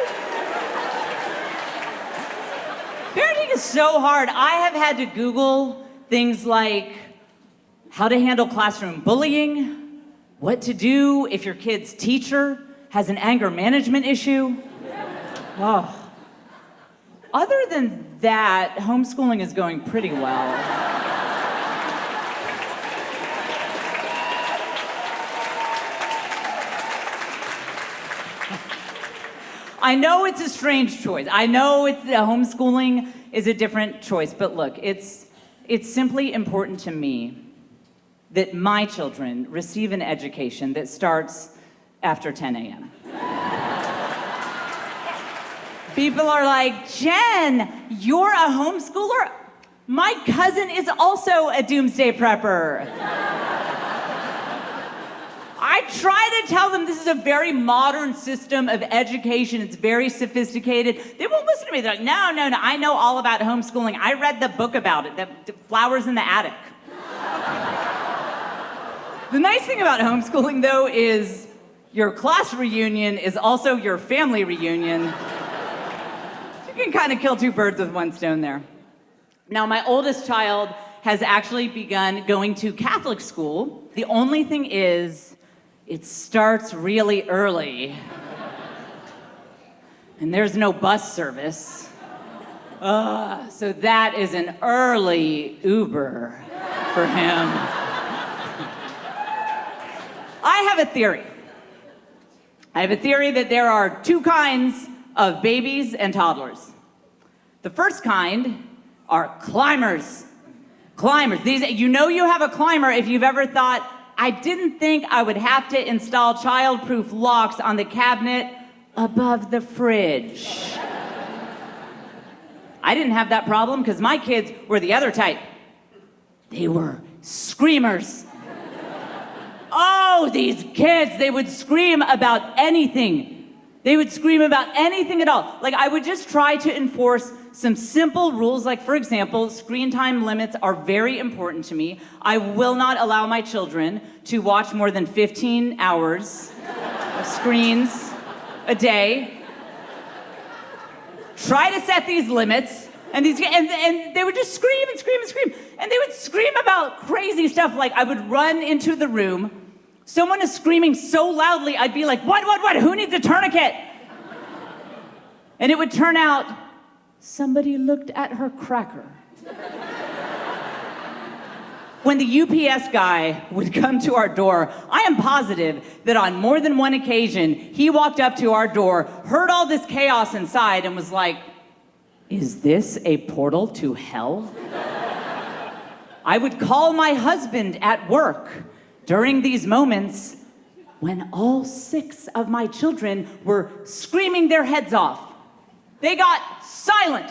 Parenting is so hard. I have had to Google things like how to handle classroom bullying, what to do if your kid's teacher has an anger management issue. Oh. Other than that, homeschooling is going pretty well. I know it's a strange choice. I know homeschooling is a different choice, but look, it's simply important to me that my children receive an education that starts after 10 a.m. People are like, "Jen, you're a homeschooler? My cousin is also a doomsday prepper." I try to tell them this is a very modern system of education. It's very sophisticated. They won't listen to me. They're like, no, I know all about homeschooling. I read the book about it, the Flowers in the Attic. The nice thing about homeschooling, though, is your class reunion is also your family reunion. You can kind of kill two birds with one stone there. Now, my oldest child has actually begun going to Catholic school. The only thing is, it starts really early. And there's no bus service. So that is an early Uber for him. I have a theory. I have a theory that there are two kinds of babies and toddlers. The first kind are climbers. Climbers. You know you have a climber if you've ever thought, "I didn't think I would have to install child-proof locks on the cabinet above the fridge." I didn't have that problem because my kids were the other type. They were screamers. Oh, these kids, they would scream about anything. They would scream about anything at all. Like, I would just try to enforce some simple rules. Like, for example, screen time limits are very important to me. I will not allow my children to watch more than 15 hours of screens a day. Try to set these limits. And they would just scream and scream and scream. And they would scream about crazy stuff. Like, I would run into the room. Someone is screaming so loudly, I'd be like, what? Who needs a tourniquet? And it would turn out, somebody looked at her cracker. When the UPS guy would come to our door, I am positive that on more than one occasion, he walked up to our door, heard all this chaos inside, and was like, "Is this a portal to hell?" I would call my husband at work during these moments when all 6 of my children were screaming their heads off. They got silent,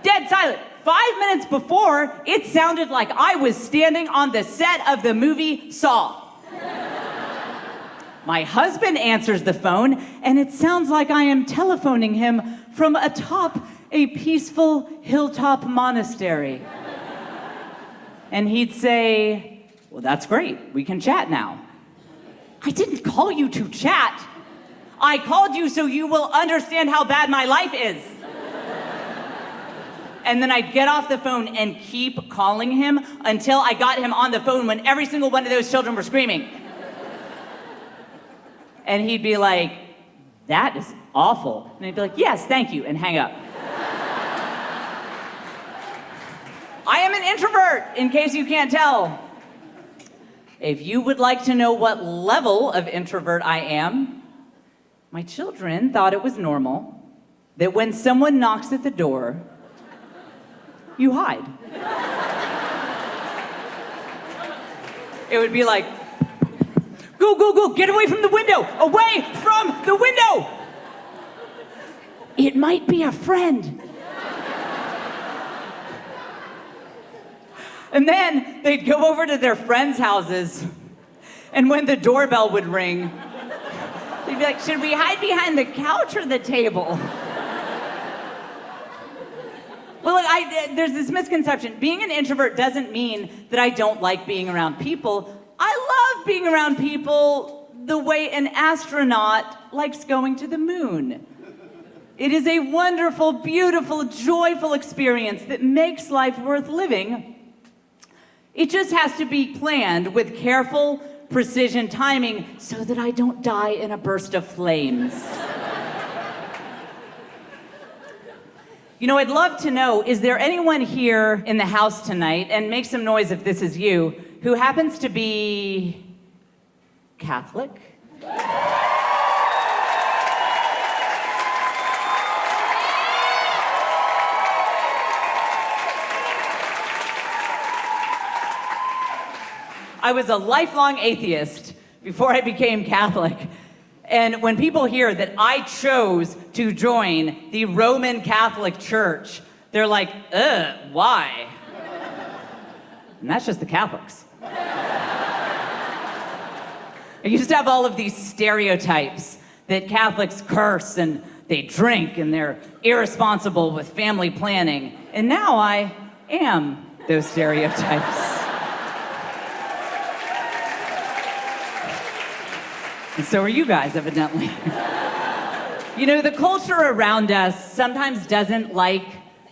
dead silent. 5 minutes before, it sounded like I was standing on the set of the movie Saw. My husband answers the phone, and it sounds like I am telephoning him from atop a peaceful hilltop monastery. And he'd say, "Well, that's great. We can chat now." I didn't call you to chat. I called you so you will understand how bad my life is. And then I'd get off the phone and keep calling him until I got him on the phone when every single one of those children were screaming. And he'd be like, "That is awful." And I'd be like, "Yes, thank you," and hang up. I am an introvert, in case you can't tell. If you would like to know what level of introvert I am, my children thought it was normal that when someone knocks at the door, you hide. It would be like, go, go, go, get away from the window, away from the window. It might be a friend. And then they'd go over to their friends' houses, and when the doorbell would ring, they'd be like, should we hide behind the couch or the table? Well, look, there's this misconception. Being an introvert doesn't mean that I don't like being around people. I love being around people the way an astronaut likes going to the moon. It is a wonderful, beautiful, joyful experience that makes life worth living. It just has to be planned with careful, precision timing so that I don't die in a burst of flames. You know, I'd love to know, is there anyone here in the house tonight, and make some noise if this is you, who happens to be Catholic? I was a lifelong atheist before I became Catholic. And when people hear that I chose to join the Roman Catholic Church, they're like, why? And that's just the Catholics. I used to have all of these stereotypes that Catholics curse and they drink and they're irresponsible with family planning. And now I am those stereotypes. And so are you guys, evidently. You know, the culture around us sometimes doesn't like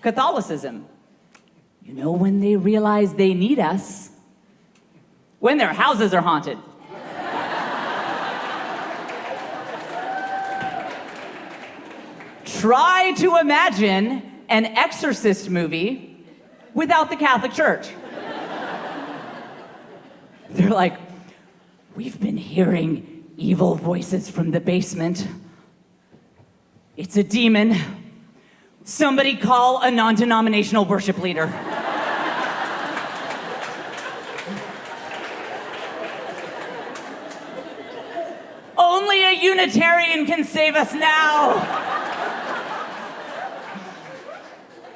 Catholicism. You know when they realize they need us? When their houses are haunted. Try to imagine an Exorcist movie without the Catholic Church. They're like, we've been hearing evil voices from the basement. It's a demon. Somebody call a non-denominational worship leader. Only a Unitarian can save us now.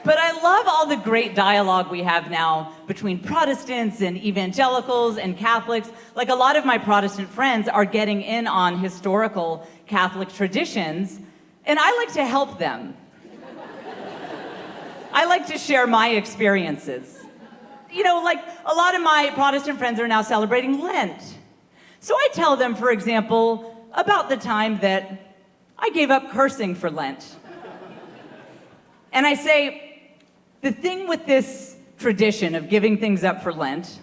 But I love all the great dialogue we have now between Protestants and evangelicals and Catholics. Like, a lot of my Protestant friends are getting in on historical Catholic traditions, and I like to help them. I like to share my experiences. You know, like, a lot of my Protestant friends are now celebrating Lent. So I tell them, for example, about the time that I gave up cursing for Lent. And I say, the thing with this tradition of giving things up for Lent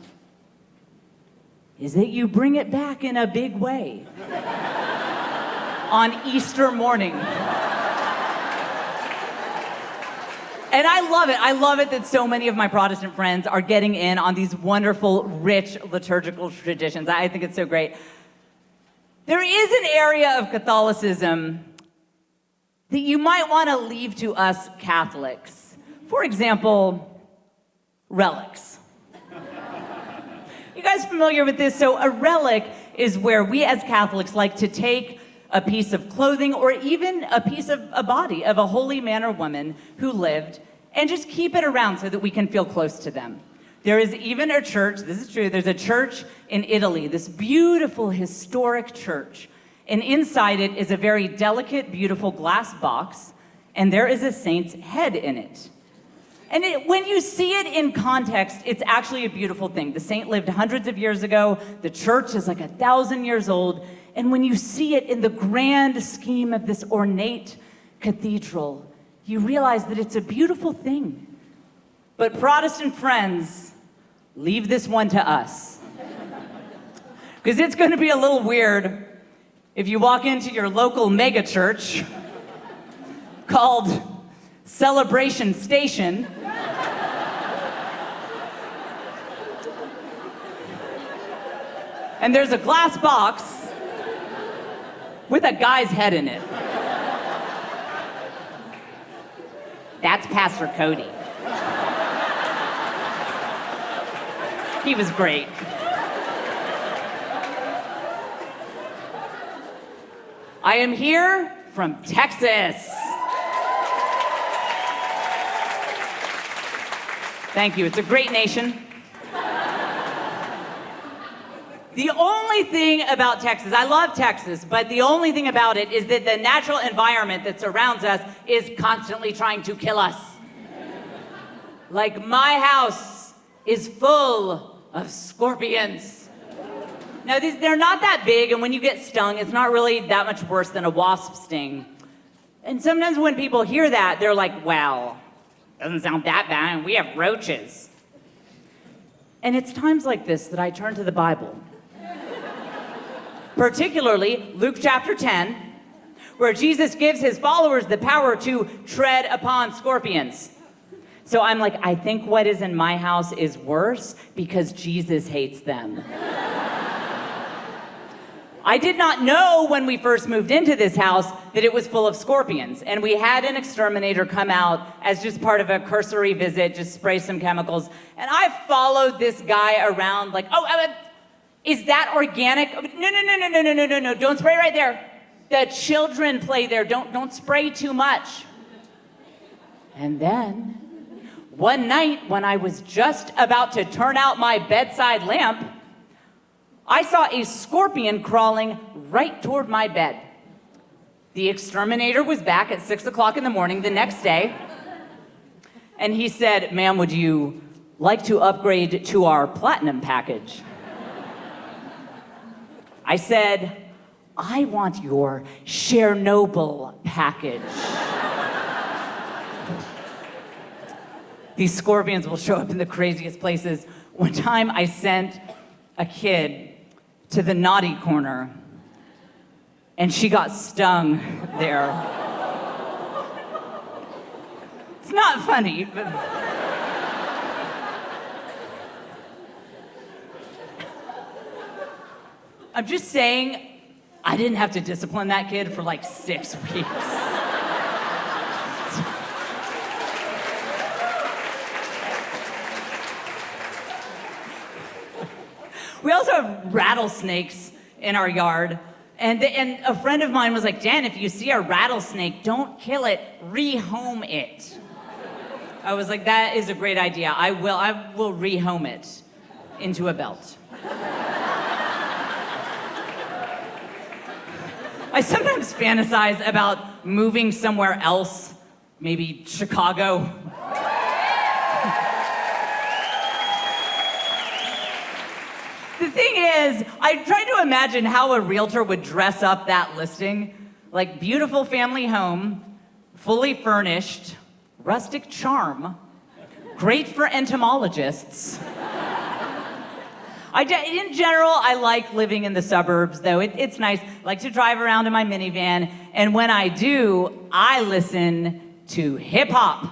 is that you bring it back in a big way on Easter morning. And I love it. I love it that so many of my Protestant friends are getting in on these wonderful, rich liturgical traditions. I think it's so great. There is an area of Catholicism that you might want to leave to us Catholics. For example, relics. You guys familiar with this? So a relic is where we as Catholics like to take a piece of clothing or even a piece of a body of a holy man or woman who lived and just keep it around so that we can feel close to them. There is even a church, this is true, there's a church in Italy, this beautiful historic church. And inside it is a very delicate, beautiful glass box, and there is a saint's head in it. And when you see it in context, it's actually a beautiful thing. The saint lived hundreds of years ago. The church is like 1,000 years old. And when you see it in the grand scheme of this ornate cathedral, you realize that it's a beautiful thing. But Protestant friends, leave this one to us. Because it's going to be a little weird if you walk into your local mega church called Celebration Station, And there's a glass box with a guy's head in it. That's Pastor Cody. He was great. I am here from Texas. Thank you. It's a great nation. The only thing about Texas, I love Texas, but the only thing about it is that the natural environment that surrounds us is constantly trying to kill us. Like my house is full of scorpions. Now, they're not that big, and when you get stung, it's not really that much worse than a wasp sting. And sometimes when people hear that, they're like, well, doesn't sound that bad, and we have roaches. And it's times like this that I turn to the Bible. Particularly Luke chapter 10, where Jesus gives his followers the power to tread upon scorpions. So I'm like, I think what is in my house is worse because Jesus hates them. I did not know when we first moved into this house that it was full of scorpions. And we had an exterminator come out as just part of a cursory visit, just spray some chemicals. And I followed this guy around like, is that organic? No, don't spray right there. The children play there, don't spray too much. And then, one night when I was just about to turn out my bedside lamp, I saw a scorpion crawling right toward my bed. The exterminator was back at 6 o'clock in the morning the next day, and he said, ma'am, would you like to upgrade to our platinum package? I said, I want your Chernobyl package. These scorpions will show up in the craziest places. One time I sent a kid to the naughty corner, and she got stung there. It's not funny, but... I'm just saying, I didn't have to discipline that kid for like 6 weeks. We also have rattlesnakes in our yard. And a friend of mine was like, Jen, if you see a rattlesnake, don't kill it, rehome it. I was like, that is a great idea. I will rehome it into a belt. I sometimes fantasize about moving somewhere else, maybe Chicago. The thing is, I try to imagine how a realtor would dress up that listing. Like, beautiful family home, fully furnished, rustic charm, great for entomologists. In general, I like living in the suburbs, though. It's nice. I like to drive around in my minivan, and when I do, I listen to hip-hop.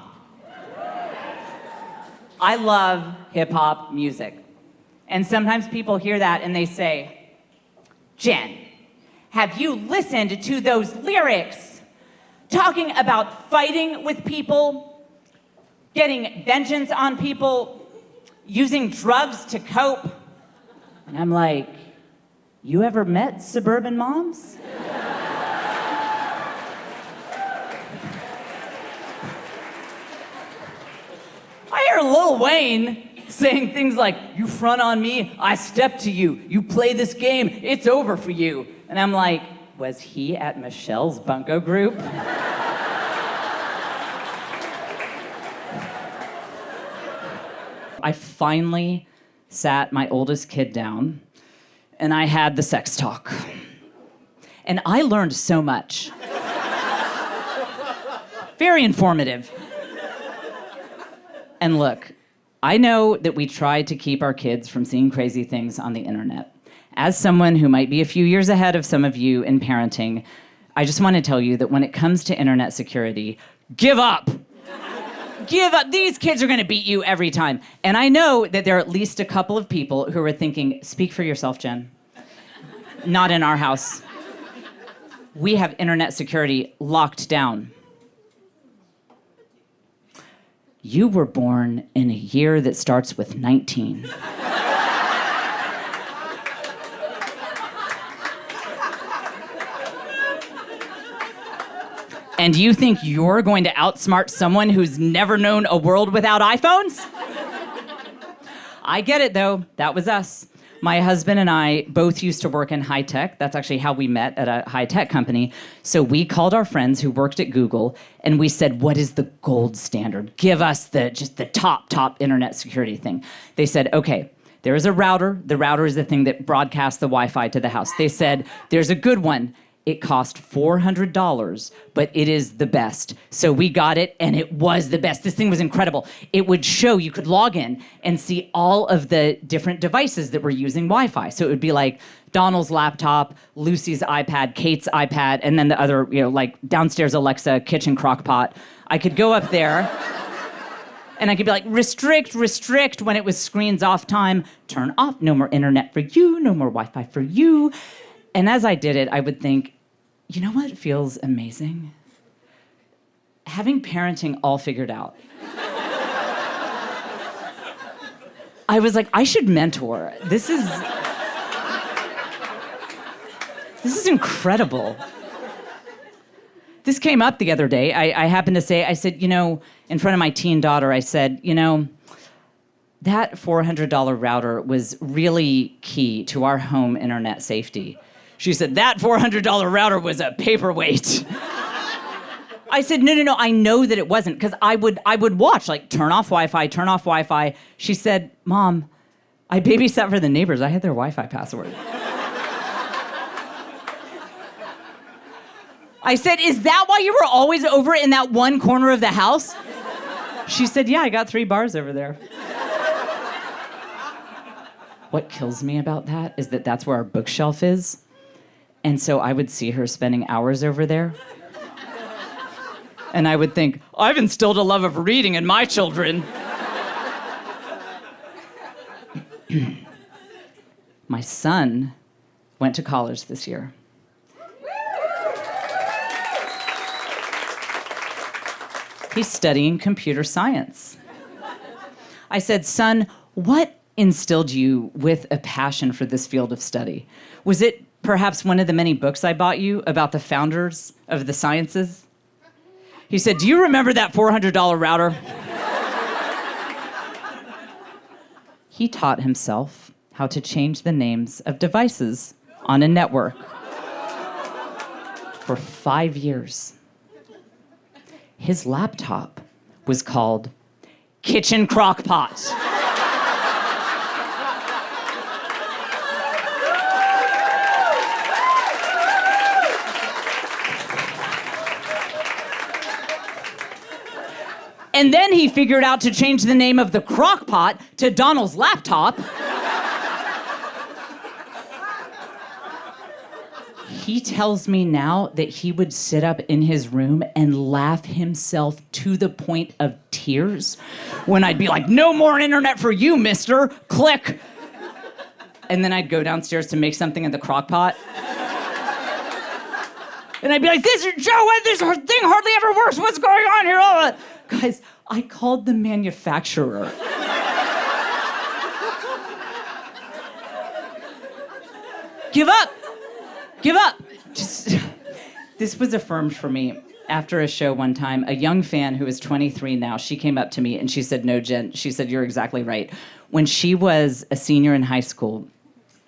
I love hip-hop music. And sometimes people hear that and they say, Jen, have you listened to those lyrics talking about fighting with people, getting vengeance on people, using drugs to cope? And I'm like, you ever met suburban moms? I hear Lil Wayne saying things like, you front on me, I step to you. You play this game, it's over for you. And I'm like, was he at Michelle's bunco group? I finally sat my oldest kid down, and I had the sex talk. And I learned so much. Very informative. And look, I know that we try to keep our kids from seeing crazy things on the internet. As someone who might be a few years ahead of some of you in parenting, I just want to tell you that when it comes to internet security, give up. Give up. These kids are going to beat you every time. And I know that there are at least a couple of people who are thinking, speak for yourself, Jen. Not in our house. We have internet security locked down. You were born in a year that starts with 19. And you think you're going to outsmart someone who's never known a world without iPhones? I get it, though. That was us. My husband and I both used to work in high tech. That's actually how we met, at a high tech company. So we called our friends who worked at Google, and we said, what is the gold standard? Give us just the top internet security thing. They said, okay, there is a router. The router is the thing that broadcasts the Wi-Fi to the house. They said, there's a good one. It cost $400, but it is the best. So we got it, and it was the best. This thing was incredible. It would show, you could log in and see all of the different devices that were using Wi-Fi. So it would be like Donald's laptop, Lucy's iPad, Kate's iPad, and then the other, like downstairs Alexa, kitchen crock pot. I could go up there, and I could be like, restrict, when it was screens off time, turn off, no more internet for you, no more Wi-Fi for you. And as I did it, I would think, you know what feels amazing? Having parenting all figured out. I was like, I should mentor. This is incredible. This came up the other day. I happened to say, I said, in front of my teen daughter, I said, that $400 router was really key to our home internet safety. She said, that $400 router was a paperweight. I said, no, I know that it wasn't, because I would watch, like, turn off Wi-Fi. She said, Mom, I babysat for the neighbors. I had their Wi-Fi password. I said, is that why you were always over in that one corner of the house? She said, yeah, I got 3 bars over there. What kills me about that is that that's where our bookshelf is. And so I would see her spending hours over there. And I would think, I've instilled a love of reading in my children. My son went to college this year. He's studying computer science. I said, son, what instilled you with a passion for this field of study? Was it perhaps one of the many books I bought you about the founders of the sciences? He said, do you remember that $400 router? He taught himself how to change the names of devices on a network for 5 years. His laptop was called Kitchen Crockpot. And then he figured out to change the name of the crock pot to Donald's laptop. He tells me now that he would sit up in his room and laugh himself to the point of tears when I'd be like, no more internet for you, mister. Click. And then I'd go downstairs to make something in the crock pot. And I'd be like, this thing hardly ever works. What's going on here? Oh, guys, I called the manufacturer. Give up. This was affirmed for me after a show one time. A young fan who is 23 now, she came up to me and she said, no, Jen, she said, you're exactly right. When she was a senior in high school,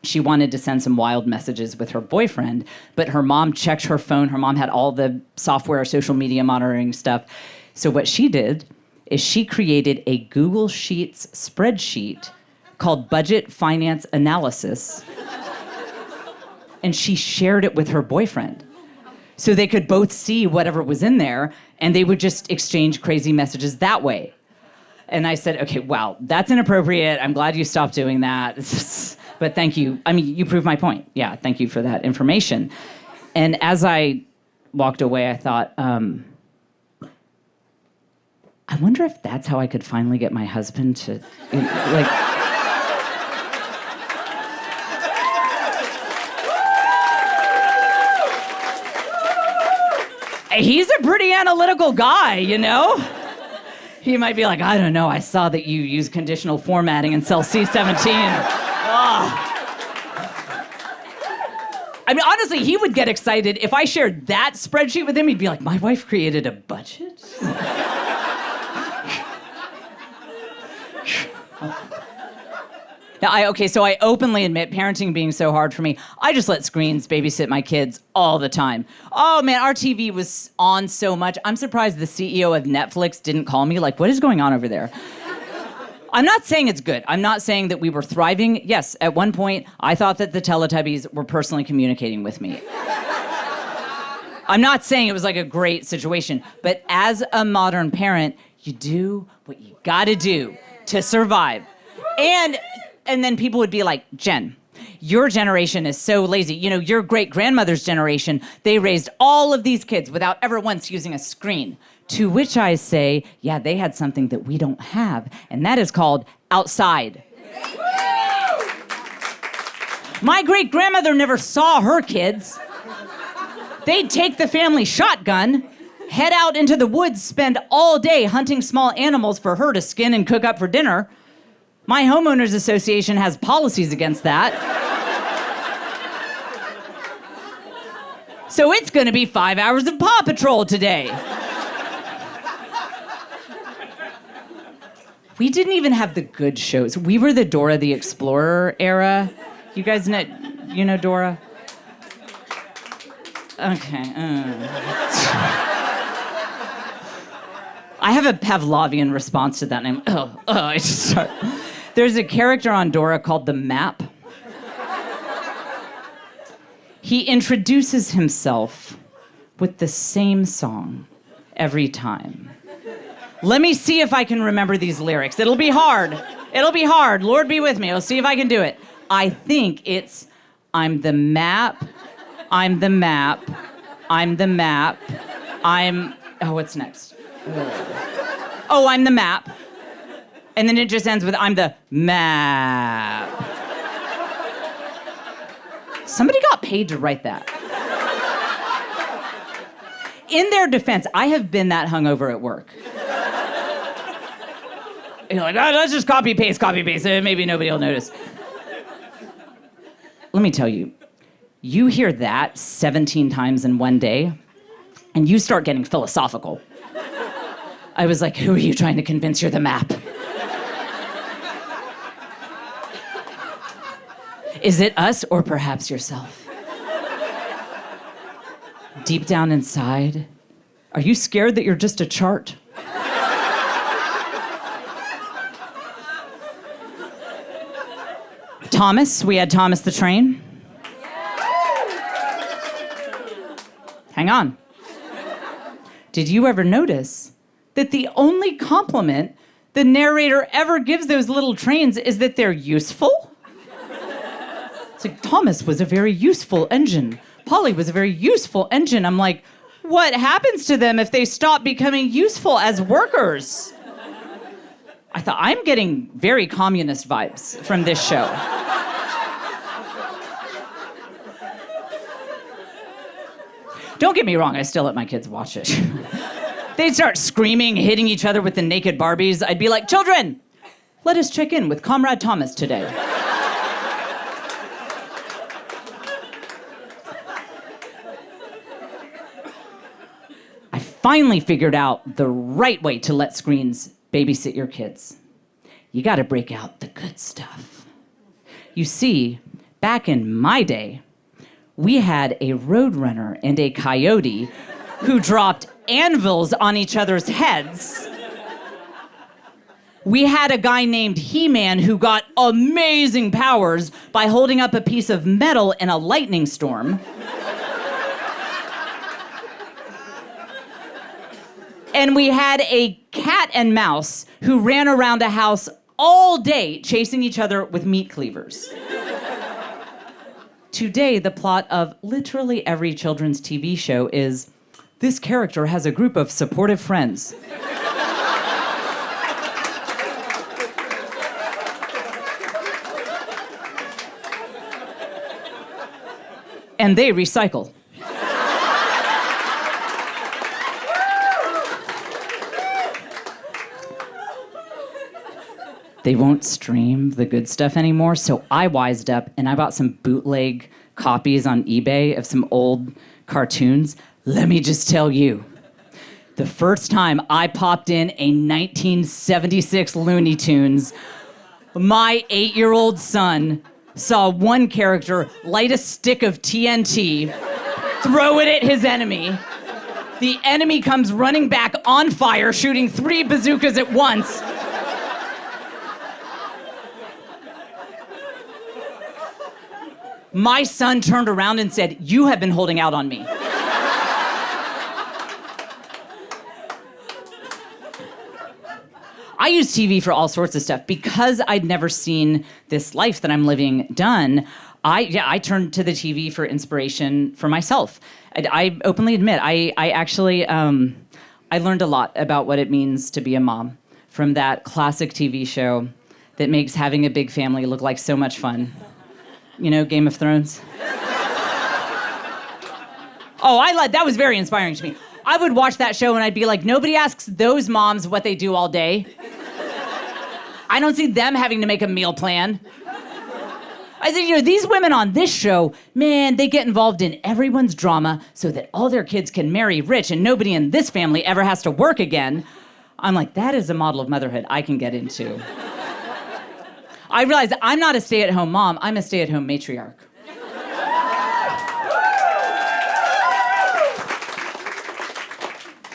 she wanted to send some wild messages with her boyfriend, but her mom checked her phone. Her mom had all the software, social media monitoring stuff. So what she did is she created a Google Sheets spreadsheet called Budget Finance Analysis, and she shared it with her boyfriend. So they could both see whatever was in there, and they would just exchange crazy messages that way. And I said, okay, wow, that's inappropriate. I'm glad you stopped doing that. But thank you. I mean, you proved my point. Yeah, thank you for that information. And as I walked away, I thought, I wonder if that's how I could finally get my husband to, like... He's a pretty analytical guy, you know? He might be like, I don't know, I saw that you use conditional formatting in cell C17. I mean, honestly, he would get excited. If I shared that spreadsheet with him, he'd be like, my wife created a budget? So I openly admit parenting being so hard for me, I just let screens babysit my kids all the time. Oh man, our TV was on so much. I'm surprised the CEO of Netflix didn't call me. Like, what is going on over there? I'm not saying it's good. I'm not saying that we were thriving. Yes, at one point, I thought that the Teletubbies were personally communicating with me. I'm not saying it was like a great situation, but as a modern parent, you do what you gotta do to survive. And then people would be like, Jen, your generation is so lazy. You know, your great-grandmother's generation, they raised all of these kids without ever once using a screen. To which I say, yeah, they had something that we don't have, and that is called outside. My great-grandmother never saw her kids. They'd take the family shotgun, head out into the woods, spend all day hunting small animals for her to skin and cook up for dinner. My homeowners association has policies against that. So it's gonna be 5 hours of Paw Patrol today. We didn't even have the good shows. We were the Dora the Explorer era. You guys know, Dora? Okay. I have a Pavlovian response to that name. I just start. There's a character on Dora called the Map. He introduces himself with the same song every time. Let me see if I can remember these lyrics. It'll be hard. Lord be with me. I'll see if I can do it. I think it's, I'm the map, I'm the map, I'm the map, what's next? Oh, I'm the map. And then it just ends with, I'm the map. Somebody got paid to write that. In their defense, I have been that hungover at work. You're like, let's just copy paste, maybe nobody will notice. Let me tell you, you hear that 17 times in one day, and you start getting philosophical. I was like, who are you trying to convince you're the map? Is it us or perhaps yourself? Deep down inside, are you scared that you're just a chart? Thomas, we had Thomas the Train. Hang on. Did you ever notice that the only compliment the narrator ever gives those little trains is that they're useful? It's like, Thomas was a very useful engine. Polly was a very useful engine. I'm like, what happens to them if they stop becoming useful as workers? I thought, I'm getting very communist vibes from this show. Don't get me wrong, I still let my kids watch it. They'd start screaming, hitting each other with the naked Barbies. I'd be like, children, let us check in with Comrade Thomas today. I finally figured out the right way to let screens babysit your kids. You gotta break out the good stuff. You see, back in my day, we had a roadrunner and a coyote who dropped anvils on each other's heads. We had a guy named He-Man who got amazing powers by holding up a piece of metal in a lightning storm. And we had a cat and mouse who ran around a house all day chasing each other with meat cleavers. Today, the plot of literally every children's TV show is, this character has a group of supportive friends. And they recycle. they won't stream the good stuff anymore. So I wised up and I bought some bootleg copies on eBay of some old cartoons. Let me just tell you, the first time I popped in a 1976 Looney Tunes, my 8-year-old son saw one character light a stick of TNT, throw it at his enemy. The enemy comes running back on fire, shooting 3 bazookas at once. My son turned around and said, "You have been holding out on me." I use TV for all sorts of stuff. Because I'd never seen this life that I'm living done, I turned to the TV for inspiration for myself. I openly admit, I actually, I learned a lot about what it means to be a mom from that classic TV show that makes having a big family look like so much fun. You know, Game of Thrones? That was very inspiring to me. I would watch that show and I'd be like, nobody asks those moms what they do all day. I don't see them having to make a meal plan. I said, these women on this show, man, they get involved in everyone's drama so that all their kids can marry rich and nobody in this family ever has to work again. I'm like, that is a model of motherhood I can get into. I realized I'm not a stay-at-home mom, I'm a stay-at-home matriarch.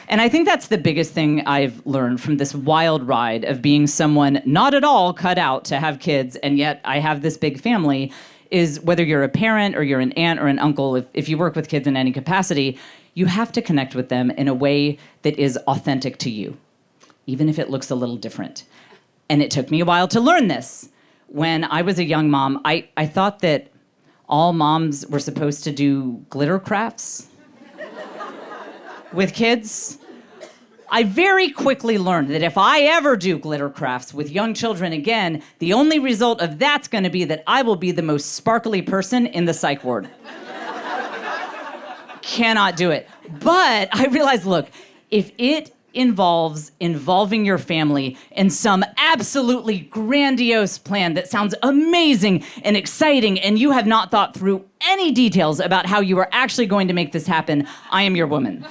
And I think that's the biggest thing I've learned from this wild ride of being someone not at all cut out to have kids, and yet I have this big family, is whether you're a parent or you're an aunt or an uncle, if you work with kids in any capacity, you have to connect with them in a way that is authentic to you, even if it looks a little different. And it took me a while to learn this. When I was a young mom, I thought that all moms were supposed to do glitter crafts with kids. I very quickly learned that if I ever do glitter crafts with young children again, the only result of that's going to be that I will be the most sparkly person in the psych ward. Cannot do it. But I realized, look, if it involves involving your family in some absolutely grandiose plan that sounds amazing and exciting, and you have not thought through any details about how you are actually going to make this happen, I am your woman.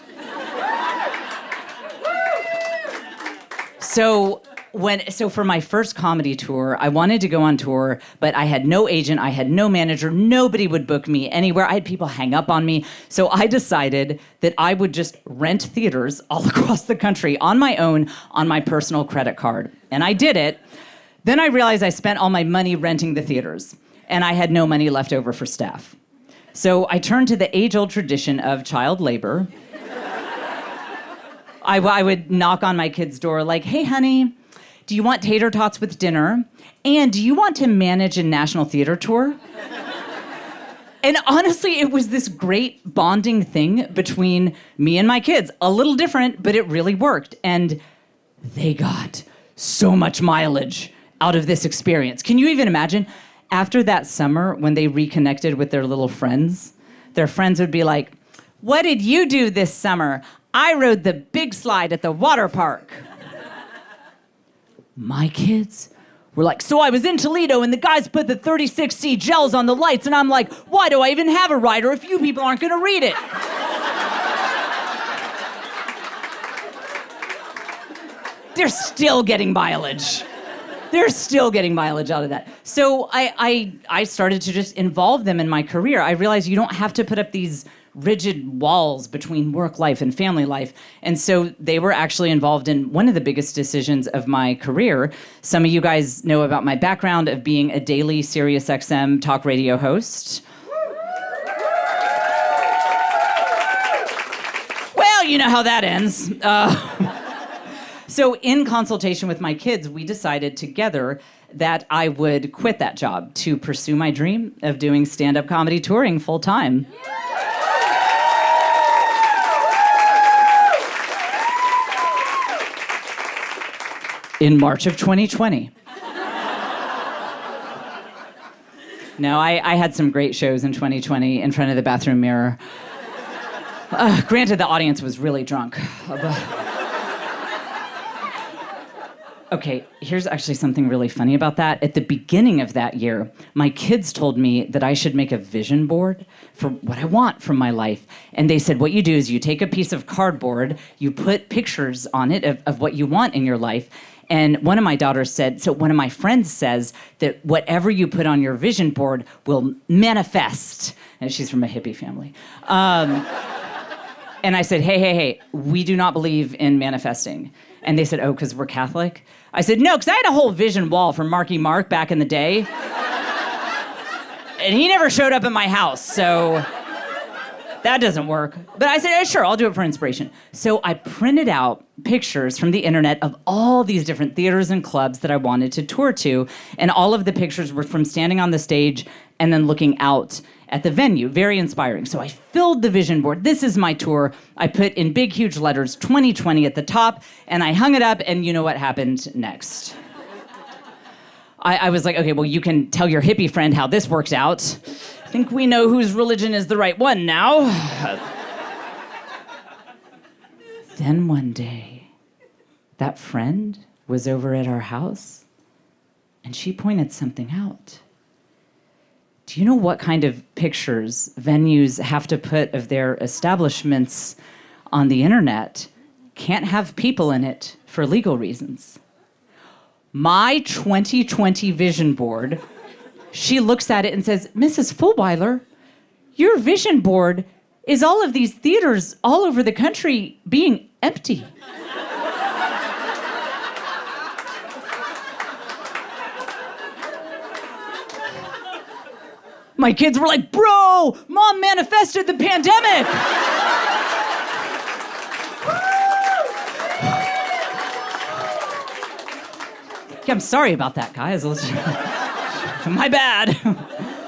So for my first comedy tour, I wanted to go on tour, but I had no agent, I had no manager, nobody would book me anywhere. I had people hang up on me. So I decided that I would just rent theaters all across the country on my own on my personal credit card. And I did it. Then I realized I spent all my money renting the theaters, and I had no money left over for staff. So I turned to the age-old tradition of child labor. I would knock on my kid's door like, "Hey, honey, do you want tater tots with dinner? And do you want to manage a national theater tour?" And honestly, it was this great bonding thing between me and my kids. A little different, but it really worked. And they got so much mileage out of this experience. Can you even imagine? After that summer, when they reconnected with their little friends, their friends would be like, "What did you do this summer?" "I rode the big slide at the water park." My kids were like, "So I was in Toledo and the guys put the 36C gels on the lights," and I'm like, "Why do I even have a rider if you people aren't gonna read it?" They're still getting mileage. They're still getting mileage out of that. So I started to just involve them in my career. I realized you don't have to put up these rigid walls between work life and family life. And so they were actually involved in one of the biggest decisions of my career. Some of you guys know about my background of being a daily SiriusXM talk radio host. Well, you know how that ends. So in consultation with my kids, we decided together that I would quit that job to pursue my dream of doing stand-up comedy touring full time. In March of 2020. No, I had some great shows in 2020 in front of the bathroom mirror. Granted, the audience was really drunk. Okay, here's actually something really funny about that. At the beginning of that year, my kids told me that I should make a vision board for what I want from my life. And they said, what you do is you take a piece of cardboard, you put pictures on it of what you want in your life. And one of my daughters said, so one of my friends says that whatever you put on your vision board will manifest. And she's from a hippie family. And I said, hey, we do not believe in manifesting. And they said, oh, because we're Catholic? I said, no, because I had a whole vision wall from Marky Mark back in the day. And he never showed up at my house, so that doesn't work. But I said, yeah, sure, I'll do it for inspiration. So I printed out pictures from the internet of all these different theaters and clubs that I wanted to tour to. And all of the pictures were from standing on the stage and then looking out at the venue. Very inspiring. So I filled the vision board. This is my tour. I put in big, huge letters, 2020 at the top, and I hung it up, and you know what happened next. I was like, okay, well, you can tell your hippie friend how this worked out. I think we know whose religion is the right one now. Then one day, that friend was over at our house, and she pointed something out. Do you know what kind of pictures venues have to put of their establishments on the internet? Can't have people in it for legal reasons. My 2020 vision board, she looks at it and says, Mrs. Fulwiler, your vision board is all of these theaters all over the country being empty. My kids were like, bro, mom manifested the pandemic. Yeah, I'm sorry about that, guys. My bad.